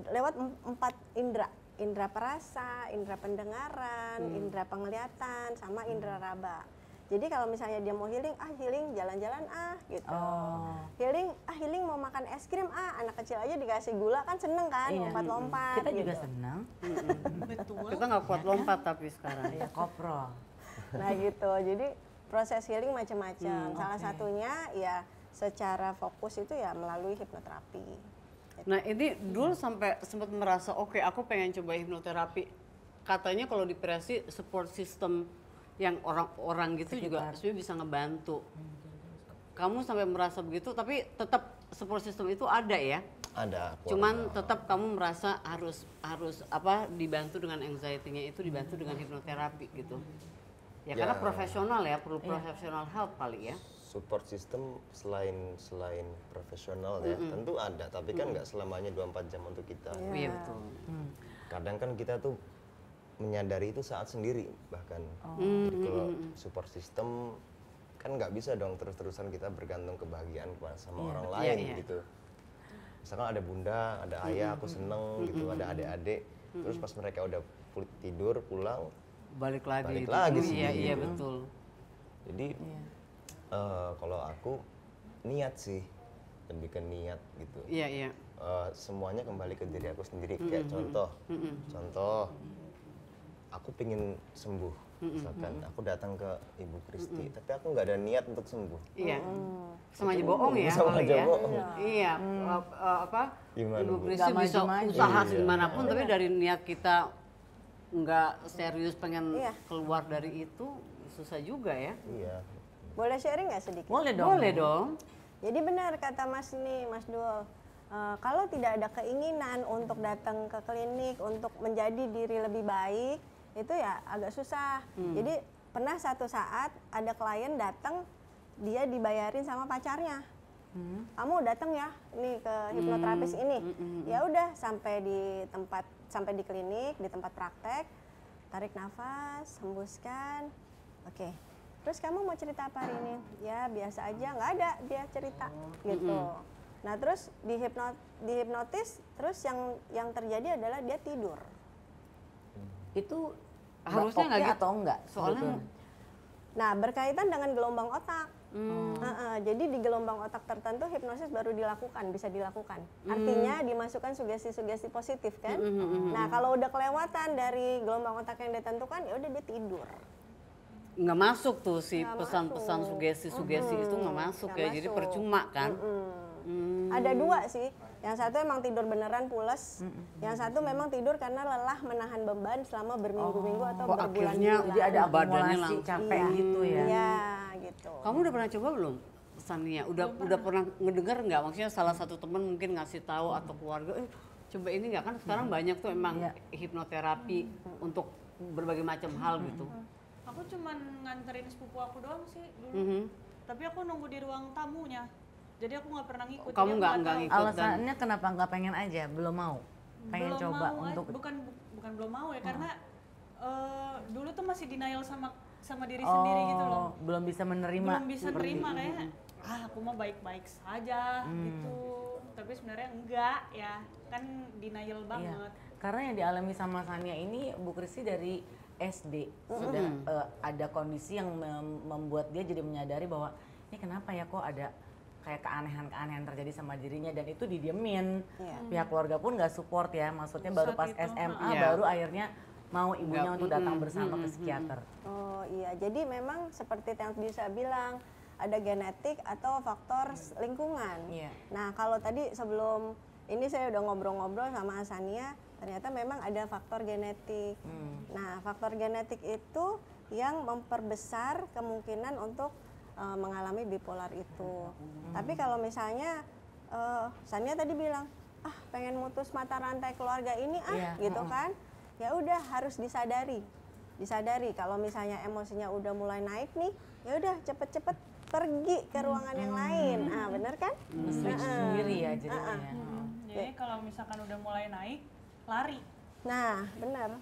lewat 4 indera. Indera perasa, indera pendengaran, indera penglihatan, sama indera raba. Jadi kalau misalnya dia mau healing, healing jalan-jalan gitu. Healing mau makan es krim, anak kecil aja dikasih gula kan seneng kan, lompat-lompat. Kita gitu. juga senang. Betul. Kita nggak kuat lompat tapi sekarang. Ya koprol. Nah gitu, jadi proses healing macam-macam. Salah satunya ya secara fokus itu ya melalui hipnoterapi. Nah ini dulu sampai sempat merasa oke, aku pengen coba hipnoterapi. Katanya kalau depresi support system yang orang-orang gitu juga sebenarnya bisa ngebantu. Kamu sampai merasa begitu, tapi tetap support system itu ada ya? Ada. Cuman tetap kamu merasa harus dibantu dengan anxiety-nya itu, dibantu dengan hipnoterapi gitu. Ya karena profesional ya, perlu profesional help kali ya. Support system selain profesional ya, tentu ada, tapi kan nggak selamanya 24 jam untuk kita. Iya betul. Kadang kan kita tuh menyadari itu saat sendiri bahkan. Jadi kalau support system kan nggak bisa dong terus-terusan kita bergantung kebahagiaan sama orang lain gitu. Misalkan ada bunda, ada ayah, aku seneng gitu, ada adik-adik, terus pas mereka udah tidur pulang Balik lagi sih. Iya betul. Jadi kalau aku niat sih, lebih ke niat gitu. Iya. Semuanya kembali ke diri aku sendiri. Kayak contoh, aku pengen sembuh. Misalkan aku datang ke Ibu Kristi, tapi aku nggak ada niat untuk sembuh. Iya. Sama aja bohong ya. Sama aja bohong. Iya. Gimana, Ibu Bu? Kristi Nggak bisa maju-maju. usaha segimanapun, tapi dari niat kita nggak serius pengen keluar dari itu susah juga ya. Iya. Boleh sharing nggak sedikit? Boleh dong. Boleh dong. Jadi benar kata Mas Dul, kalau tidak ada keinginan untuk datang ke klinik untuk menjadi diri lebih baik, itu ya agak susah. Jadi pernah satu saat ada klien datang, dia dibayarin sama pacarnya. Kamu datang ya nih ke hipnoterapis ini. Ya udah sampai di klinik, di tempat praktek, tarik nafas, hembuskan. Oke. Terus kamu mau cerita apa hari ini? Ya biasa aja, nggak ada dia cerita gitu. Nah terus dihipnotis, terus yang terjadi adalah dia tidur. Itu Harusnya nggak gitu atau enggak? Soalnya Nah berkaitan dengan gelombang otak. Jadi di gelombang otak tertentu hipnosis baru bisa dilakukan. Artinya dimasukkan sugesti-sugesti positif kan. Nah kalau udah kelewatan dari gelombang otak yang ditentukan, ya udah dia tidur. nggak masuk tuh si pesan-pesan sugesti-sugesti itu nggak masuk ya, jadi percuma kan. Ada dua sih, yang satu emang tidur beneran pules, yang satu memang tidur karena lelah menahan beban selama berminggu-minggu atau berbulan-bulan. Jadi ada badannya akumulasi langsung capek gitu ya. Iya gitu. Kamu udah pernah coba belum pesannya? Udah pernah ngedengar nggak? Maksudnya salah satu teman mungkin ngasih tahu atau keluarga, coba ini nggak, kan sekarang banyak tuh emang hipnoterapi untuk berbagai macam hal gitu. Aku cuman nganterin sepupu aku doang sih dulu. Tapi aku nunggu di ruang tamunya. Jadi aku nggak pernah ngikut. Kamu nggak tahu. ngikut. Alasannya kenapa nggak pengen aja? Belum mau? Pengen Belum coba mau, untuk bukan belum mau ya, karena dulu tuh masih denial sama diri sendiri gitu loh. Belum bisa menerima. Belum bisa nerima kayak aku mah baik-baik saja gitu. Tapi sebenarnya enggak ya, kan denial banget. Karena yang dialami sama Sania ini Bu Kristi dari SD sudah ada kondisi yang membuat dia jadi menyadari bahwa ini kenapa ya kok ada kayak keanehan-keanehan terjadi sama dirinya, dan itu didiemin. Pihak keluarga pun nggak support ya, maksudnya baru pas SMA baru akhirnya mau ibunya untuk datang bersama ke psikiater. Oh iya, jadi memang seperti yang bisa bilang ada genetik atau faktor lingkungan. Nah kalau tadi sebelum ini saya udah ngobrol-ngobrol sama Sania, ternyata memang ada faktor genetik. Nah, faktor genetik itu yang memperbesar kemungkinan untuk mengalami bipolar itu. Tapi kalau misalnya Sania tadi bilang, pengen mutus mata rantai keluarga ini gitu kan, ya udah harus disadari kalau misalnya emosinya udah mulai naik nih, ya udah cepet-cepet pergi ke ruangan yang lain. Bener kan? Switch sendiri ya jadinya. Jadi kalau misalkan udah mulai naik, lari. Nah, bener.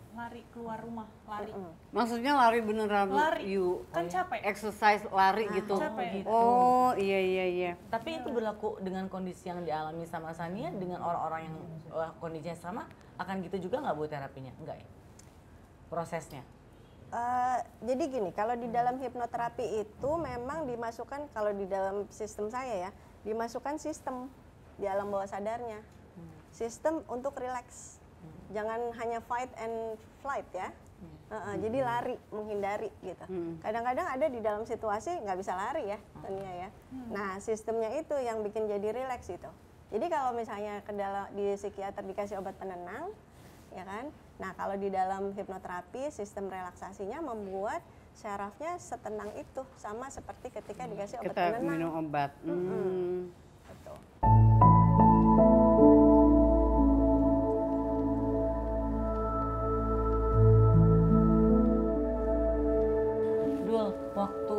Lari keluar rumah, lari. Maksudnya lari beneran Lari. you Kan capek. exercise lari gitu. Capek. Oh, iya. Tapi itu berlaku dengan kondisi yang dialami sama Sania, dengan orang-orang yang kondisinya sama, akan gitu juga nggak Bu terapinya? Enggak ya? Prosesnya? Jadi gini, kalau di dalam hipnoterapi itu memang dimasukkan, kalau di dalam sistem saya ya, dimasukkan sistem di alam bawah sadarnya. Sistem untuk relax. Jangan hanya fight and flight ya. Jadi lari, menghindari gitu. Kadang-kadang ada di dalam situasi nggak bisa lari ya, Tania ya. Nah, sistemnya itu yang bikin jadi relax gitu. Jadi kalau misalnya di psikiater dikasih obat penenang, ya kan? Nah, kalau di dalam hipnoterapi sistem relaksasinya membuat syarafnya setenang itu, sama seperti ketika dikasih obat Kita penenang. minum obat. Betul. Waktu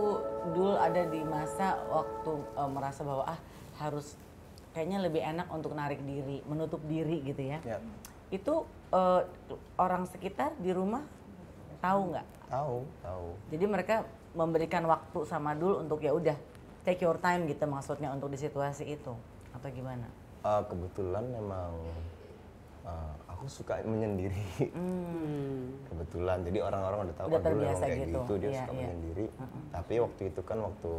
Dul ada di masa waktu merasa bahwa harus kayaknya lebih enak untuk narik diri, menutup diri gitu ya. Itu orang sekitar di rumah tahu nggak? Tahu. Jadi mereka memberikan waktu sama Dul untuk ya udah take your time gitu maksudnya untuk di situasi itu atau gimana? Kebetulan memang aku suka menyendiri. Kebetulan, jadi orang-orang udah tahu Udah dulu memang terbiasa kayak gitu. gitu, dia Iya, suka iya. menyendiri. Tapi waktu itu kan waktu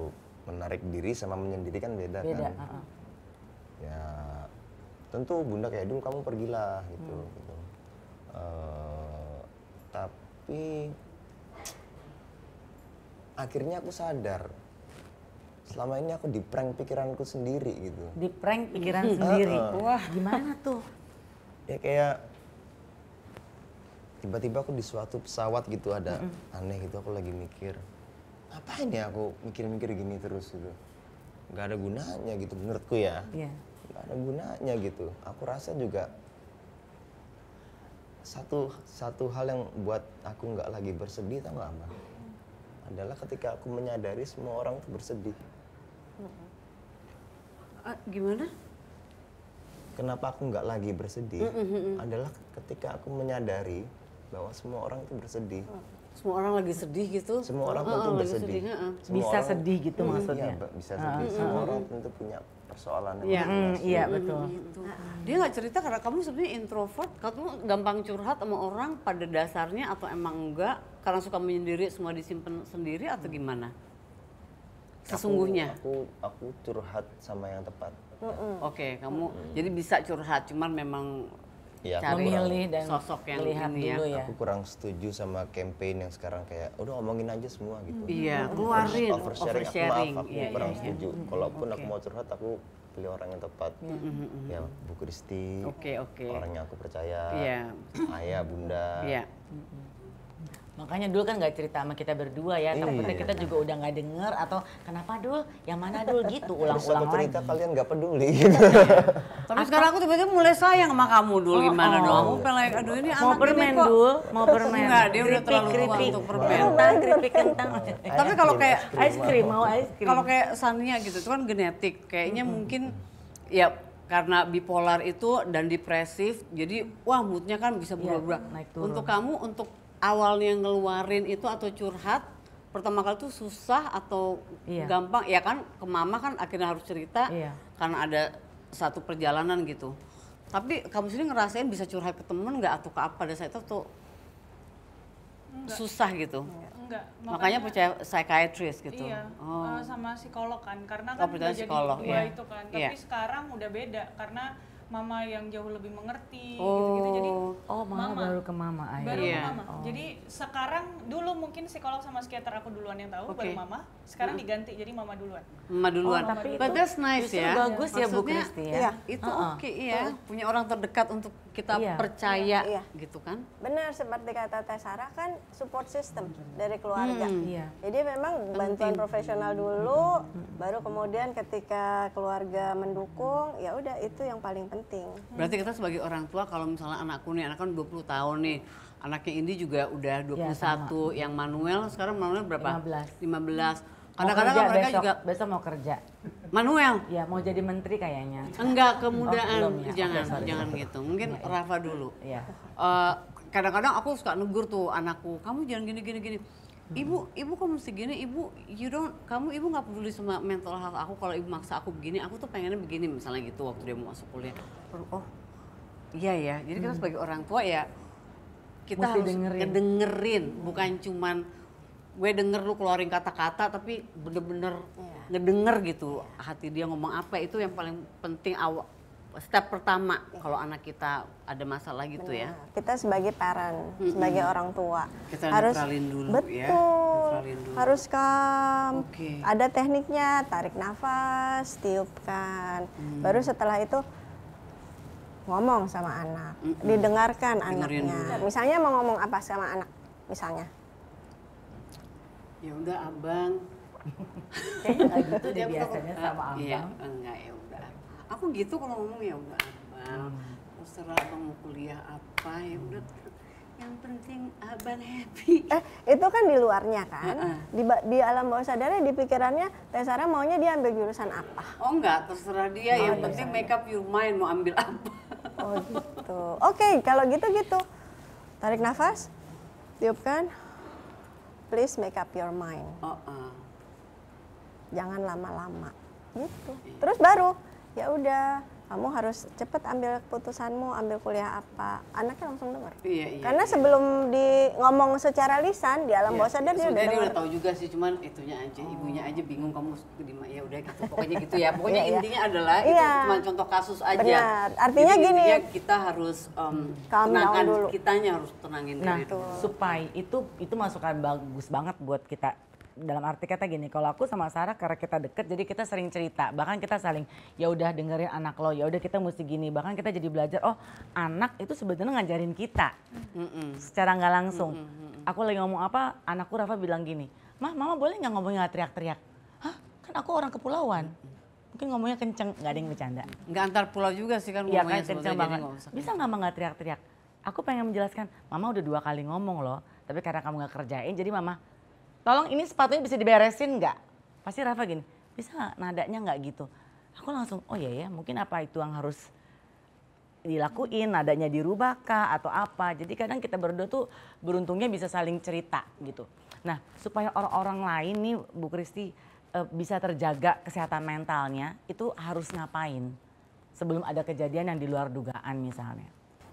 menarik diri sama menyendiri kan beda kan. Ya tentu Bunda kayak dulu kamu pergilah gitu. Tapi akhirnya aku sadar selama ini aku di-prank pikiranku sendiri gitu. Di prank pikiran sendiri. Wah, gimana tuh? Ya kayak tiba-tiba aku di suatu pesawat gitu ada aneh gitu, aku lagi mikir ngapain ya aku mikir-mikir gini terus gitu, nggak ada gunanya gitu menurutku ya. Nggak ada gunanya gitu. Aku rasa juga satu hal yang buat aku nggak lagi bersedih, tau nggak apa? Adalah ketika aku menyadari semua orang tuh bersedih. Gimana? Kenapa aku nggak lagi bersedih? Adalah ketika aku menyadari bahwa semua orang tuh bersedih. Semua orang lagi sedih gitu? Semua orang tentu lagi bersedih. sedih, Bisa sedih gitu maksudnya? Iya, bisa sedih. Semua orang tentu punya persoalan yang Iya. masing-masing. Iya betul. Gitu. Dia nggak cerita karena kamu sebenarnya introvert, kamu gampang curhat sama orang pada dasarnya atau emang enggak? Karena suka menyendiri, semua disimpan sendiri atau gimana? Sesungguhnya. Aku curhat sama yang tepat. Oke, kamu jadi bisa curhat, cuman memang Iya, cari Memilih dan sosok yang melihat ini ya. dulu ya. aku kurang setuju sama campaign yang sekarang kayak udah ngomongin aja semua gitu. Iya, keluarin, Oversharing, oversharing. aku Iya, kurang iya, iya. setuju. Kalaupun aku mau curhat, aku pilih orang yang tepat. Ya, Bu Kristi, Oke. orang yang aku percaya, Iya. ayah, bunda. Iya. Makanya Dul kan nggak cerita sama kita berdua ya, takutnya kita juga udah nggak denger atau kenapa Dul, yang mana Dul gitu Terus aku ulang-ulang cerita lagi. kalian nggak peduli gitu. Tapi sekarang aku tiba-tiba mulai sayang sama kamu dulu gimana dong? Aku pengen aduh ini Mau anak ini permen kok. Dul, mau permen. Enggak, dia udah terlalu tua Keripik, untuk permen. kentang, keripik kentang. Tapi kalau kayak Es krim, mau es krim. kalau kayak Sania gitu itu kan genetik, kayaknya mungkin ya karena bipolar itu dan depresif, jadi wah moodnya kan bisa berubah. naik turun. Untuk kamu, untuk awalnya ngeluarin itu atau curhat, pertama kali tuh susah atau Iya. gampang? Ya kan ke mama kan akhirnya harus cerita Iya. karena ada satu perjalanan gitu. Tapi kamu sendiri ngerasain bisa curhat ke temen nggak atau ke apa pada saat itu tuh susah gitu? Enggak. Makanya percaya psychiatrist gitu? Iya, Oh. sama psikolog kan, karena Oh, kan percaya udah jadi psikolog, dua iya. itu kan. Iya. Tapi sekarang udah beda karena mama yang jauh lebih mengerti Oh. gitu-gitu. Jadi Oh, mama baru ke mama baru akhirnya. Iya. ke mama. Jadi sekarang dulu mungkin psikolog sama psikiater aku duluan yang tahu, Oke. baru mama. Sekarang diganti jadi mama duluan. Mama duluan. tapi But itu that's nice justru ya. bagus ya Bu Maksudnya, Kristi ya. Iya. itu oke ya. Punya orang terdekat untuk kita Iya. percaya Iya. gitu kan. Benar, seperti kata Teh Sarah kan support system dari keluarga. Iya. Jadi memang bantuan profesional dulu, baru kemudian ketika keluarga mendukung, ya udah itu yang paling penting. Berarti kita sebagai orang tua kalau misalnya anakku nih, anak kan 20 tahun nih. Anaknya Indi juga udah 21, yang Manuel sekarang Manuel berapa? 15. 15. Mau Kadang-kadang kerja mereka besok, juga besok mau kerja. Manuel. Ya mau jadi menteri kayaknya. Enggak, Oh, kemudahan. belum ya. Jangan, Oke, sorry. jangan gitu. Mungkin Rafa dulu. Iya. Kadang-kadang aku suka negur tuh anakku, kamu jangan gini. Ibu kamu mesti gini, ibu nggak peduli sama mental health aku. Kalau ibu maksa aku begini, aku tuh pengennya begini misalnya gitu waktu dia mau masuk kuliah. Oh, iya ya. Jadi kita sebagai orang tua ya kita Mesti harus ngedengerin, bukan cuman gue denger lu keluarin kata-kata, tapi bener-bener ngedenger gitu hati dia ngomong apa. Itu yang paling penting, step pertama kalau anak kita ada masalah gitu ya. Kita sebagai parent, sebagai orang tua Kita harus netralin dulu betul, ya. Netralin dulu. harus calm. Oke. Ada tekniknya, tarik nafas, tiupkan. Baru setelah itu ngomong sama anak, didengarkan Dengerin anaknya. dulu. Misalnya mau ngomong apa sama anak, misalnya. Ya udah abang. Kayaknya nggak gitu deh biasanya sama abang. Iya, enggak ya udah. Aku gitu kalau ngomong ya udah abang. Terserah abang mau kuliah apa ya udah. Yang penting abang happy. Itu kan di luarnya kan. Di alam bawah sadarnya, di pikirannya Teh Sarah maunya dia ambil jurusan apa. Oh enggak, terserah dia. Yang penting make up your mind mau ambil apa. Oh gitu. Oke, kalau gitu. Tarik nafas, tiupkan. Please make up your mind. Jangan lama-lama. Gitu. Terus baru, ya udah, kamu harus cepet ambil keputusanmu, ambil kuliah apa. Anaknya langsung dengar. Iya. Karena sebelum ngomong secara lisan di alam bawah sadar dia udah Sebenarnya dia dengar. udah tahu juga sih, cuman itunya aja, ibunya aja bingung kamu ya udah gitu. Pokoknya gitu ya. Pokoknya intinya adalah itu cuma contoh kasus aja. Benar. Artinya jadi, gini, intinya kita harus calm down tenangkan, dulu. kitanya harus tenangin Nah, diri dulu. supaya itu masukan bagus banget buat kita. Dalam arti kata gini, kalau aku sama Sarah karena kita deket, jadi kita sering cerita, bahkan kita saling ya udah dengerin anak lo, ya udah kita mesti gini, bahkan kita jadi belajar, oh anak itu sebetulnya ngajarin kita secara nggak langsung. Aku lagi ngomong apa, anakku Rafa bilang gini, mama boleh nggak ngomongnya nggak teriak-teriak? Hah, kan aku orang kepulauan, mungkin ngomongnya kenceng, nggak ada yang bercanda. Nggak antar pulau juga sih kan Iya ngomongnya kan kenceng sebetulnya, banget. jadi nggak usah. Bisa nggak nggak teriak-teriak? Aku pengen menjelaskan, mama udah 2 kali ngomong loh, tapi karena kamu nggak kerjain, jadi mama, tolong ini sepatunya bisa diberesin nggak? Pasti Rafa gini, bisa nggak nadanya nggak gitu? Aku langsung, oh iya ya, mungkin apa itu yang harus dilakuin, nadanya dirubah kah atau apa? Jadi kadang kita berdua tuh beruntungnya bisa saling cerita gitu. Nah supaya orang-orang lain nih Bu Kristi bisa terjaga kesehatan mentalnya, itu harus ngapain? Sebelum ada kejadian yang di luar dugaan misalnya.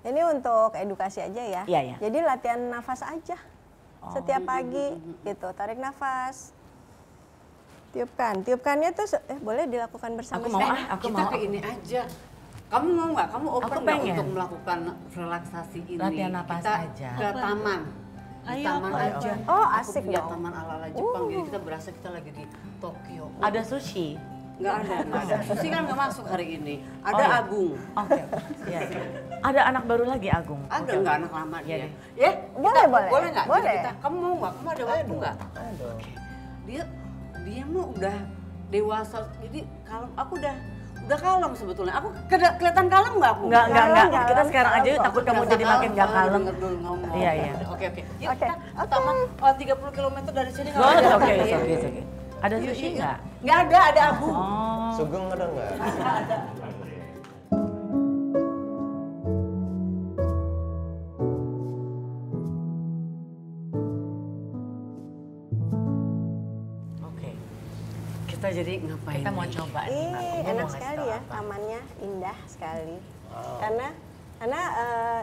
Ini untuk edukasi aja ya. Iya, iya. Jadi latihan nafas aja. Setiap pagi gitu, tarik nafas. Tiupkannya tuh boleh dilakukan bersama. Aku mau Kita mau. ke ini aja. Kamu mau nggak? Kamu open Aku nggak pengen. untuk melakukan relaksasi ini? Latihan napas kita aja. ke taman. Di taman aja. Oh, Aku asik punya dong. taman ala-ala Jepang, jadi kita berasa kita lagi di Tokyo. Ada sushi. Nggak ada. Susi kan nggak masuk hari ini. Ada iya. Agung. Oke. Iya. Ada anak baru lagi Agung. Ada nggak anak lama Iya dia? deh. Ya, Boleh, boleh. Boleh nggak? Boleh. Kita, kamu mau nggak? Kamu ada waktu nggak? Dia mah udah dewasa. Jadi kalau aku udah kalem sebetulnya. Aku kelihatan kalem nggak aku? Enggak. Kalem, Kita sekarang aja kalem. takut kamu jadi makin gak kalem. Denger dulu ngomong. Iya. Oke. Yuk Oke, kita ke taman 30 km dari sini. Oh, oke. Ada sushi nggak? Nggak ada Agung. Oh. Sugeng ada nggak? Oke. Kita jadi ngapain? Kita mau nih? coba. nih, Ih, Nak. Gua mau enak ngasih sekali tau ya, apa. tamannya indah sekali. Karena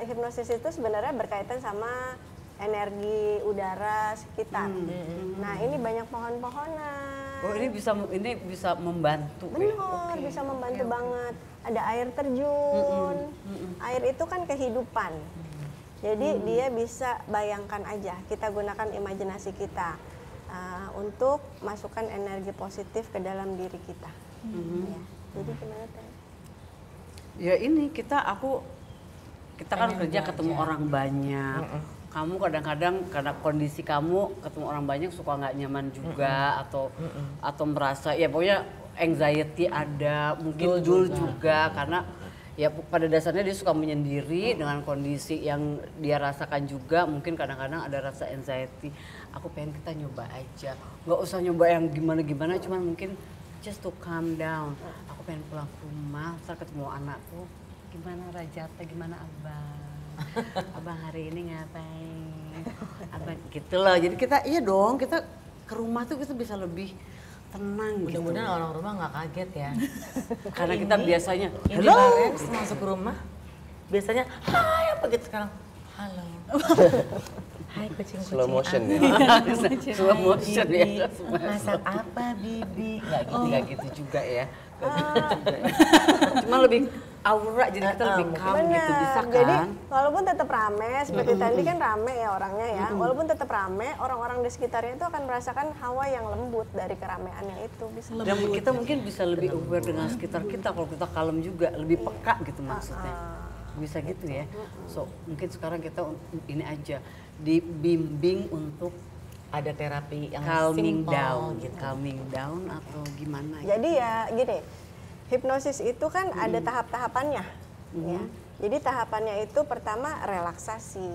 hipnosis itu sebenarnya berkaitan sama energi udara sekitar. Nah, ini banyak pohon-pohonan. Oh ini bisa membantu. ya? Benar, bisa membantu banget. Ada air terjun. Air itu kan kehidupan. Jadi dia bisa bayangkan aja. Kita gunakan imajinasi kita untuk masukkan energi positif ke dalam diri kita. Ya. Jadi gimana Teh? Ya ini aku kita kan kerja ketemu orang banyak. Kamu kadang-kadang karena kondisi kamu ketemu orang banyak suka nggak nyaman juga atau merasa ya pokoknya anxiety ada, mungkin dul juga karena ya pada dasarnya dia suka menyendiri dengan kondisi yang dia rasakan juga, mungkin kadang-kadang ada rasa anxiety. Aku pengen kita nyoba aja, nggak usah nyoba yang gimana-gimana, cuman mungkin just to calm down. Aku pengen pulang ke rumah, ntar ketemu anakku, gimana Rajata, gimana Abang? Abang hari ini ngapain? Abang gitu loh, jadi kita iya dong, kita ke rumah tuh kita bisa lebih tenang gitu. Mudah-mudahan orang rumah nggak kaget ya. Karena kita biasanya, Ini Barex masuk ke rumah, biasanya hai apa gitu sekarang, halo. Hai kucing-kucing. Slow motion ya. slow motion ya. Masak apa Bibi? Nggak gitu juga ya. Cuma lebih aura, jadi kita lebih calm gitu, bisa kan? Jadi walaupun tetap rame, seperti tadi kan rame ya orangnya ya. Walaupun tetap rame, orang-orang di sekitarnya itu akan merasakan hawa yang lembut dari keramaiannya itu. Bisa Dan kita mungkin bisa lebih aware dengan sekitar kita kalau kita kalem juga, lebih peka gitu maksudnya. Bisa gitu ya. So mungkin sekarang kita ini aja dibimbing untuk Ada terapi yang calming simple down, gitu. calming down atau gimana? Jadi ya gini, hipnosis itu kan ada tahap-tahapannya, ya. Jadi tahapannya itu pertama relaksasi.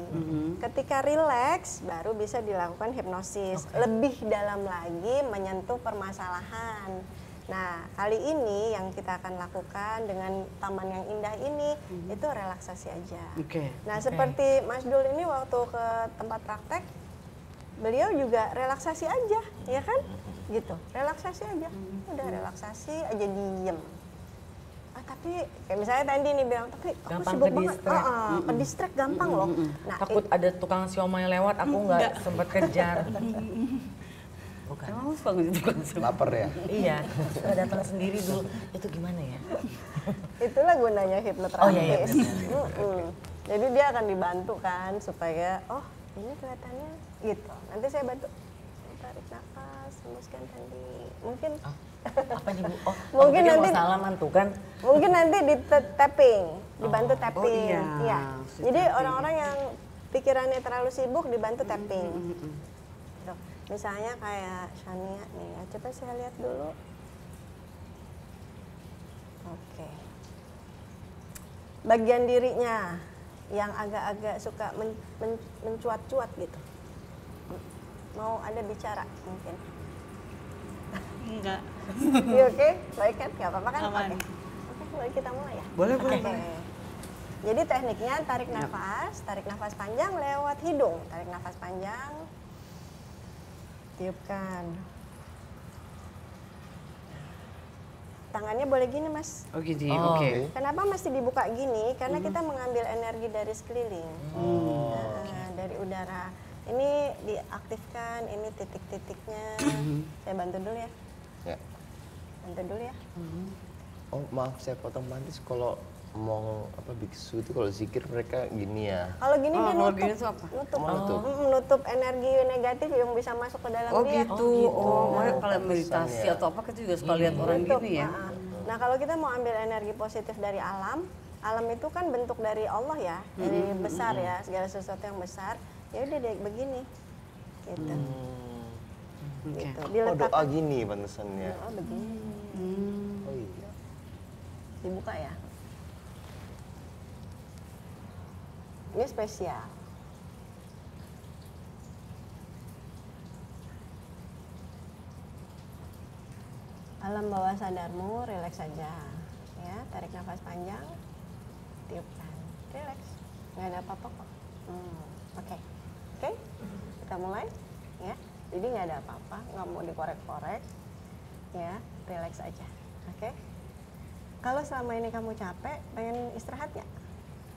Ketika rileks, baru bisa dilakukan hipnosis. Lebih dalam lagi menyentuh permasalahan. Nah, kali ini yang kita akan lakukan dengan taman yang indah ini, itu relaksasi aja. Oke. Nah, seperti Mas Dul ini waktu ke tempat praktek, beliau juga relaksasi aja, ya kan? Gitu, relaksasi aja. Udah relaksasi aja, diem. Tapi kayak misalnya tadi nih bilang, tapi aku Gampang sibuk banget. ke-distract. Ke-distract gampang loh. Nah, Takut ada tukang siomay lewat, aku nggak sempat kejar. Bukan. Emang suka gitu kan? Lapar ya. Iya, suka datang sendiri dulu. Itu gimana ya? itulah gunanya hipnoterapis. Oh, iya, Jadi dia akan dibantu kan supaya, oh ini kelihatannya gitu. Nanti saya bantu tarik nafas, hembuskan tadi. Mungkin Apa nih Bu? Oh, Mungkin aku pikir nanti- mau salaman tuh kan. mungkin nanti di tapping, dibantu tapping. iya. Iya. Si Jadi tapping. orang-orang yang pikirannya terlalu sibuk dibantu tapping. Tuh, misalnya kayak Shania nih ya, coba saya lihat dulu. Oke. Bagian dirinya yang agak-agak suka mencuat-cuat gitu. Mau ada bicara mungkin. Enggak. Iya, oke? Baik kan? Gak apa-apa kan? Aman. Oke, boleh kita mulai ya? Boleh, Oke. Jadi tekniknya tarik nafas panjang lewat hidung. Tarik nafas panjang, tiupkan. Tangannya boleh gini, Mas. Oh gini, Oh. oke. Kenapa mesti dibuka gini? Karena kita mengambil energi dari sekeliling. Nah, dari udara. Ini diaktifkan, ini titik-titiknya. Saya bantu dulu ya. Ya. Bantu dulu ya. Oh maaf saya potong pantis, kalau mau apa biksu itu kalau zikir mereka gini ya. Kalau gini dia Kalau nutup. gini tuh apa? Nutup. Nutup. Nutup energi negatif yang bisa masuk ke dalam Oh dia. gitu. Oh, makanya kalau meditasi ya. atau apa kita juga suka lihat orang Nutup. gini ya. Nah, kalau kita mau ambil energi positif dari alam, alam itu kan bentuk dari Allah ya, dari besar ya, segala sesuatu yang besar. Ya udah deh begini. Gitu. Oke. Gitu. Oh Diletakkan. doa gini pantesannya. Oh, begini. Oh iya. Dibuka ya. Ini spesial. Alam bawah sadarmu, rileks saja. Ya, tarik nafas panjang, tiupkan. Rileks. Nggak ada apa-apa kok. Oke. Oke? Kita mulai. Ya. Jadi nggak ada apa-apa, nggak mau dikorek-korek. Ya, rileks aja. Oke? Kalau selama ini kamu capek, pengen istirahat nggak?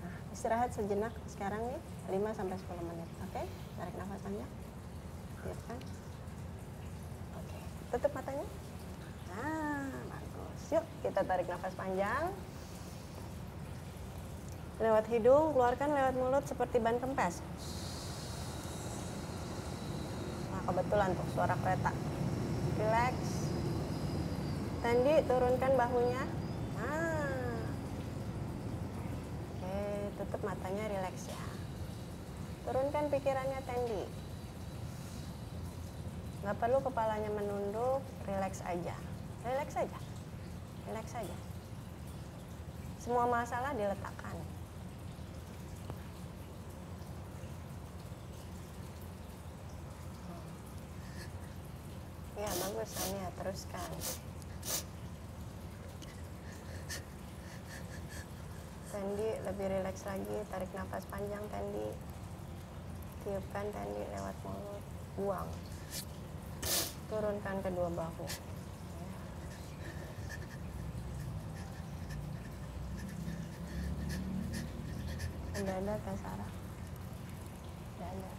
Nah, istirahat sejenak sekarang nih, 5-10 menit. Oke? Tarik nafas panjang. Tiupkan. Oke. Tutup matanya. Nah, bagus. Yuk, kita tarik nafas panjang. Lewat hidung, keluarkan lewat mulut seperti ban kempes. Nah, kebetulan tuh suara kereta. Relax. Tandi, turunkan bahunya. Nah. Oke, tutup. tutup matanya, rileks ya. Turunkan pikirannya, Tendi. Nggak perlu kepalanya menunduk, rileks aja. Rileks aja. Rileks aja. Semua masalah diletakkan. Ya, bagus Ania, teruskan. Tendi, lebih rileks lagi, tarik nafas panjang Tendi. Tiupkan Tendi lewat mulut, buang. Turunkan kedua bahu. Udah ada kan Sarah? Udah ada.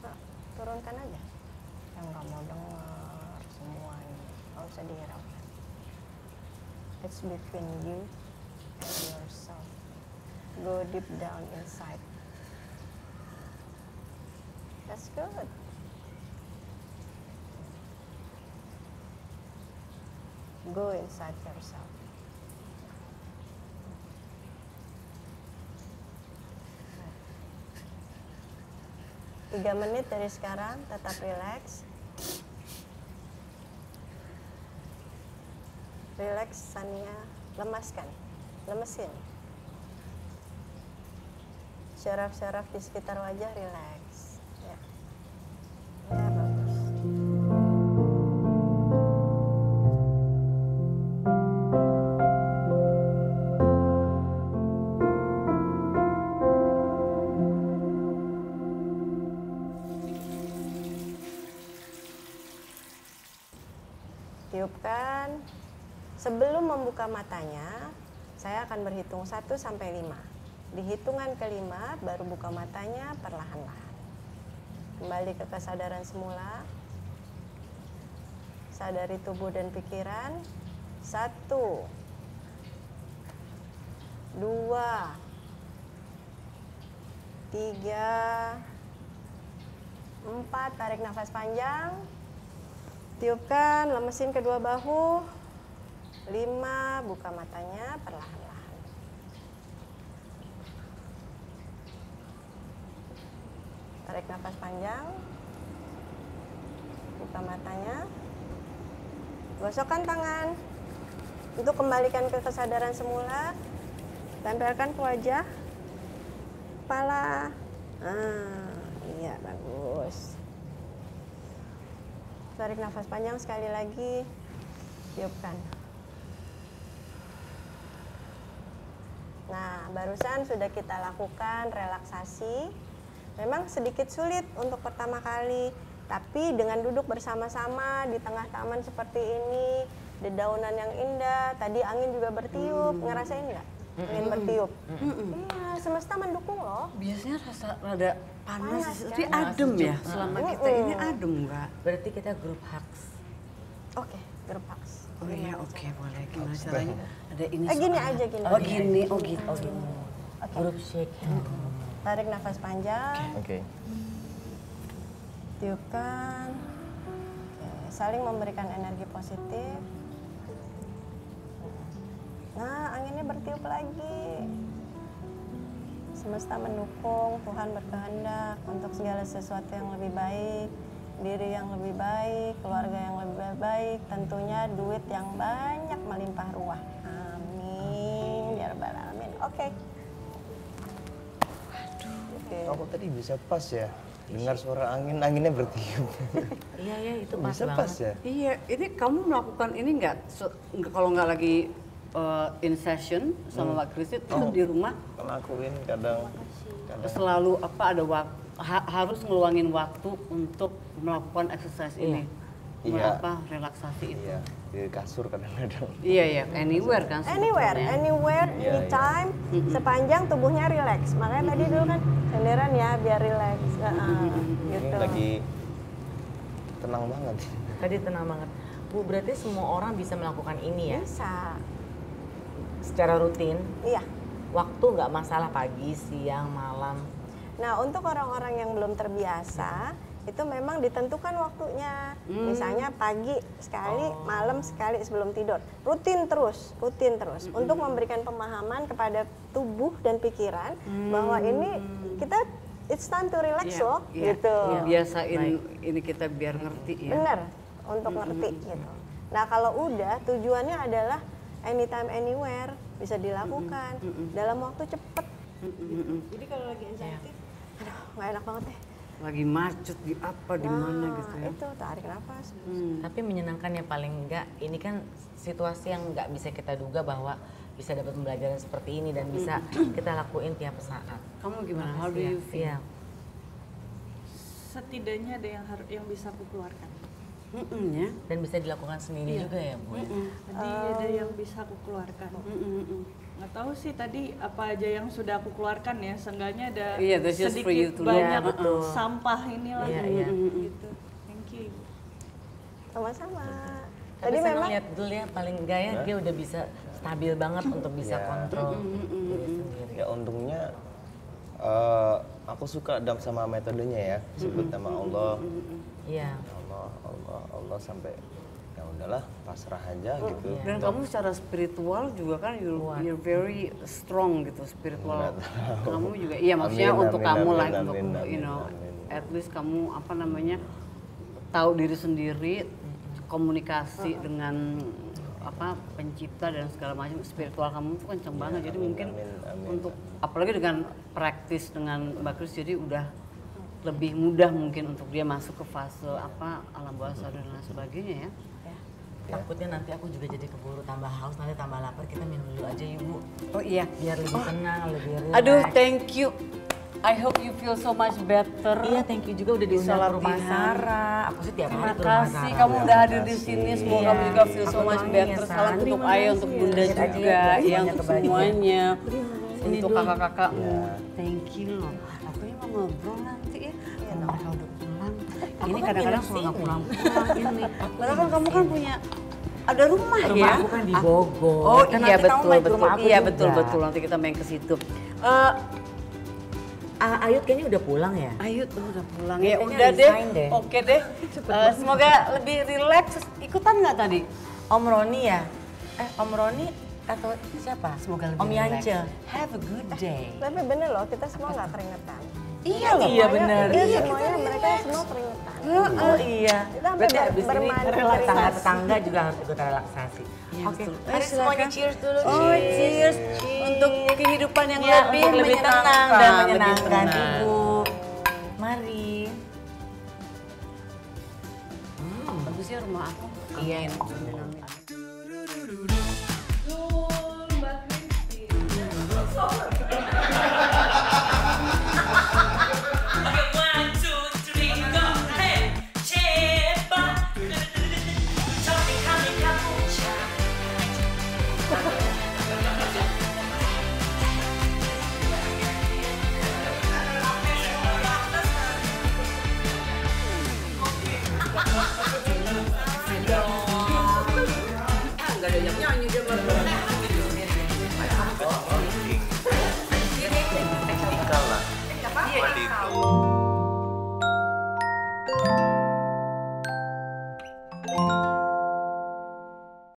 Nah, turunkan aja. Yang nggak mau dengar semuanya, nggak usah dihiraukan. It's between you and yourself. Go deep down inside. That's good. Go inside yourself. 3 menit dari sekarang, tetap rileks. Rileks, Sania, lemaskan, lemesin. Syaraf-syaraf di sekitar wajah rileks. Ya, ya bagus. Tiupkan. Sebelum membuka matanya, saya akan berhitung 1 sampai 5. Di hitungan kelima baru buka matanya perlahan-lahan. Kembali ke kesadaran semula. Sadari tubuh dan pikiran. 1, 2, 3, 4. Tarik nafas panjang. Tiupkan, lemesin kedua bahu. 5, buka matanya perlahan-lahan. Tarik nafas panjang. Buka matanya. Gosokkan tangan. Untuk kembalikan ke kesadaran semula. Tempelkan ke wajah. Kepala. Iya, bagus. Tarik nafas panjang sekali lagi. Tiupkan. Nah, barusan sudah kita lakukan relaksasi. Memang sedikit sulit untuk pertama kali, tapi dengan duduk bersama-sama di tengah taman seperti ini, dedaunan yang indah, tadi angin juga bertiup, ngerasain nggak? Angin bertiup. Iya, semesta mendukung loh. Biasanya rasa rada panas, Panas, tapi kan? adem ya. Selama kita ini adem nggak? Berarti kita grup hugs. Oke, grup hugs. Oh iya, oke, boleh. Gimana caranya? Ada ini Gini soal- aja, gini. Oh gini, oh gitu. Oh gitu. Grup shake hand. Tarik nafas panjang. Oke. Tiupkan. Oke, saling memberikan energi positif. Nah, anginnya bertiup lagi. Semesta mendukung, Tuhan berkehendak untuk segala sesuatu yang lebih baik, diri yang lebih baik, keluarga yang lebih baik, tentunya duit yang banyak melimpah ruah. Amin ya rabbal alamin. Oke. Oke. Aku tadi bisa pas ya dengar suara angin, anginnya bertiup. Iya ya itu pas Bisa banget. pas ya. Iya, ini kamu melakukan ini nggak? Kalau nggak lagi in session sama Mbak Kristi tuh di rumah Ngelakuin kadang selalu apa ada harus ngeluangin waktu untuk melakukan exercise ini. Iya. Apa relaksasi itu. iya di kasur kadang-kadang. Iya ya, anywhere kan. Anywhere, sebetulnya. anywhere, Iya, anytime, sepanjang tubuhnya rileks. Makanya tadi dulu kan senderan ya biar rileks. Ini Gitu. lagi tenang banget. Tadi tenang banget. Bu, berarti semua orang bisa melakukan ini ya? Bisa. Secara rutin? Iya. Waktu nggak masalah pagi, siang, malam? Nah, untuk orang-orang yang belum terbiasa, itu memang ditentukan waktunya. Misalnya pagi sekali, malam sekali sebelum tidur. Rutin terus. Untuk memberikan pemahaman kepada tubuh dan pikiran bahwa ini kita it's time to relax loh, gitu. Biasain ini kita biar ngerti ya. Bener, untuk ngerti gitu. Nah kalau udah tujuannya adalah anytime anywhere bisa dilakukan dalam waktu cepet. Jadi kalau lagi anxiety, aduh nggak enak banget deh. Lagi macet di apa di mana gitu ya. Itu tarik nafas. Tapi menyenangkan ya paling enggak, ini kan situasi yang nggak bisa kita duga bahwa bisa dapat pembelajaran seperti ini dan bisa kita lakuin tiap saat. Kamu gimana? How do you feel? Iya. Setidaknya ada yang bisa aku keluarkan. Ya. Dan bisa dilakukan sendiri juga ya Bu. Jadi ada yang bisa aku keluarkan. Nggak tahu sih tadi apa aja yang sudah aku keluarkan ya, seenggaknya ada that's just for you sedikit to banyak know. sampah inilah gitu. Thank you. Sama-sama. Tapi Tadi saya memang lihat dulu ya paling enggak ya dia udah bisa stabil banget untuk bisa kontrol diri sendiri. Ya untungnya aku suka sama metodenya ya, sebut nama Allah. Iya. Allah sampai ya udahlah pasrah aja gitu. Dan kamu secara spiritual juga kan you're very strong gitu spiritual. Kamu juga iya maksudnya untuk kamu lah untuk you know at least kamu apa namanya tahu diri sendiri, komunikasi dengan apa pencipta dan segala macam, spiritual kamu tuh kenceng banget. Jadi mungkin untuk apalagi dengan praktis dengan Mbak Kris jadi udah lebih mudah mungkin untuk dia masuk ke fase apa alam bawah sadar dan lain sebagainya ya. Takutnya nanti aku juga jadi keburu tambah haus, nanti tambah lapar, kita minum dulu aja Ibu. Oh iya. Biar lebih tenang, lebih relax. Aduh, thank you. I hope you feel so much better. Iya, thank you juga udah diundang ke rumah Sarah. Aku sih tiap hari Terima ke rumah kasih Sarah. kamu udah hadir di sini. Semoga kamu juga feel so Aku much doain better. ya, Salam San. untuk Ayah, untuk Bunda juga, ya untuk semuanya, untuk kakak-kakakmu. Thank you loh. Aku ini mau ngobrol nanti ya. Kalau mereka udah pulang. Ini kadang-kadang suka nggak pulang-pulang ini. Padahal kan kamu kan punya ada rumah ya. Aku kan di Bogor. Oh Kan iya nanti kamu betul main ke betul. rumah aku Iya juga. betul. Nanti kita main ke situ. Ayut kayaknya udah pulang ya? Ayo udah pulang Iya, ya kayaknya udah deh. resign deh. Oke deh. Semoga lebih relax. Ikutan nggak tadi? Om Roni ya? Om Roni atau siapa? Semoga lebih Om relax. Yance. Have a good day. tapi bener loh kita semua nggak keringetan. Iya loh. Iya benar. Iya, semuanya mereka semua keringetan. Oh iya. Kita sampai Berarti abis ini bermandi tetangga-tetangga juga harus ikut relaksasi. Iya, Oke, betul. mari semuanya cheers dulu. Oh cheers untuk kehidupan yang Ya, lebih untuk lebih tenang menyenangkan. dan Lebih menyenangkan tenang. Ibu. Mari. Bagus ya rumah aku. Iya. Kalah. Waduh.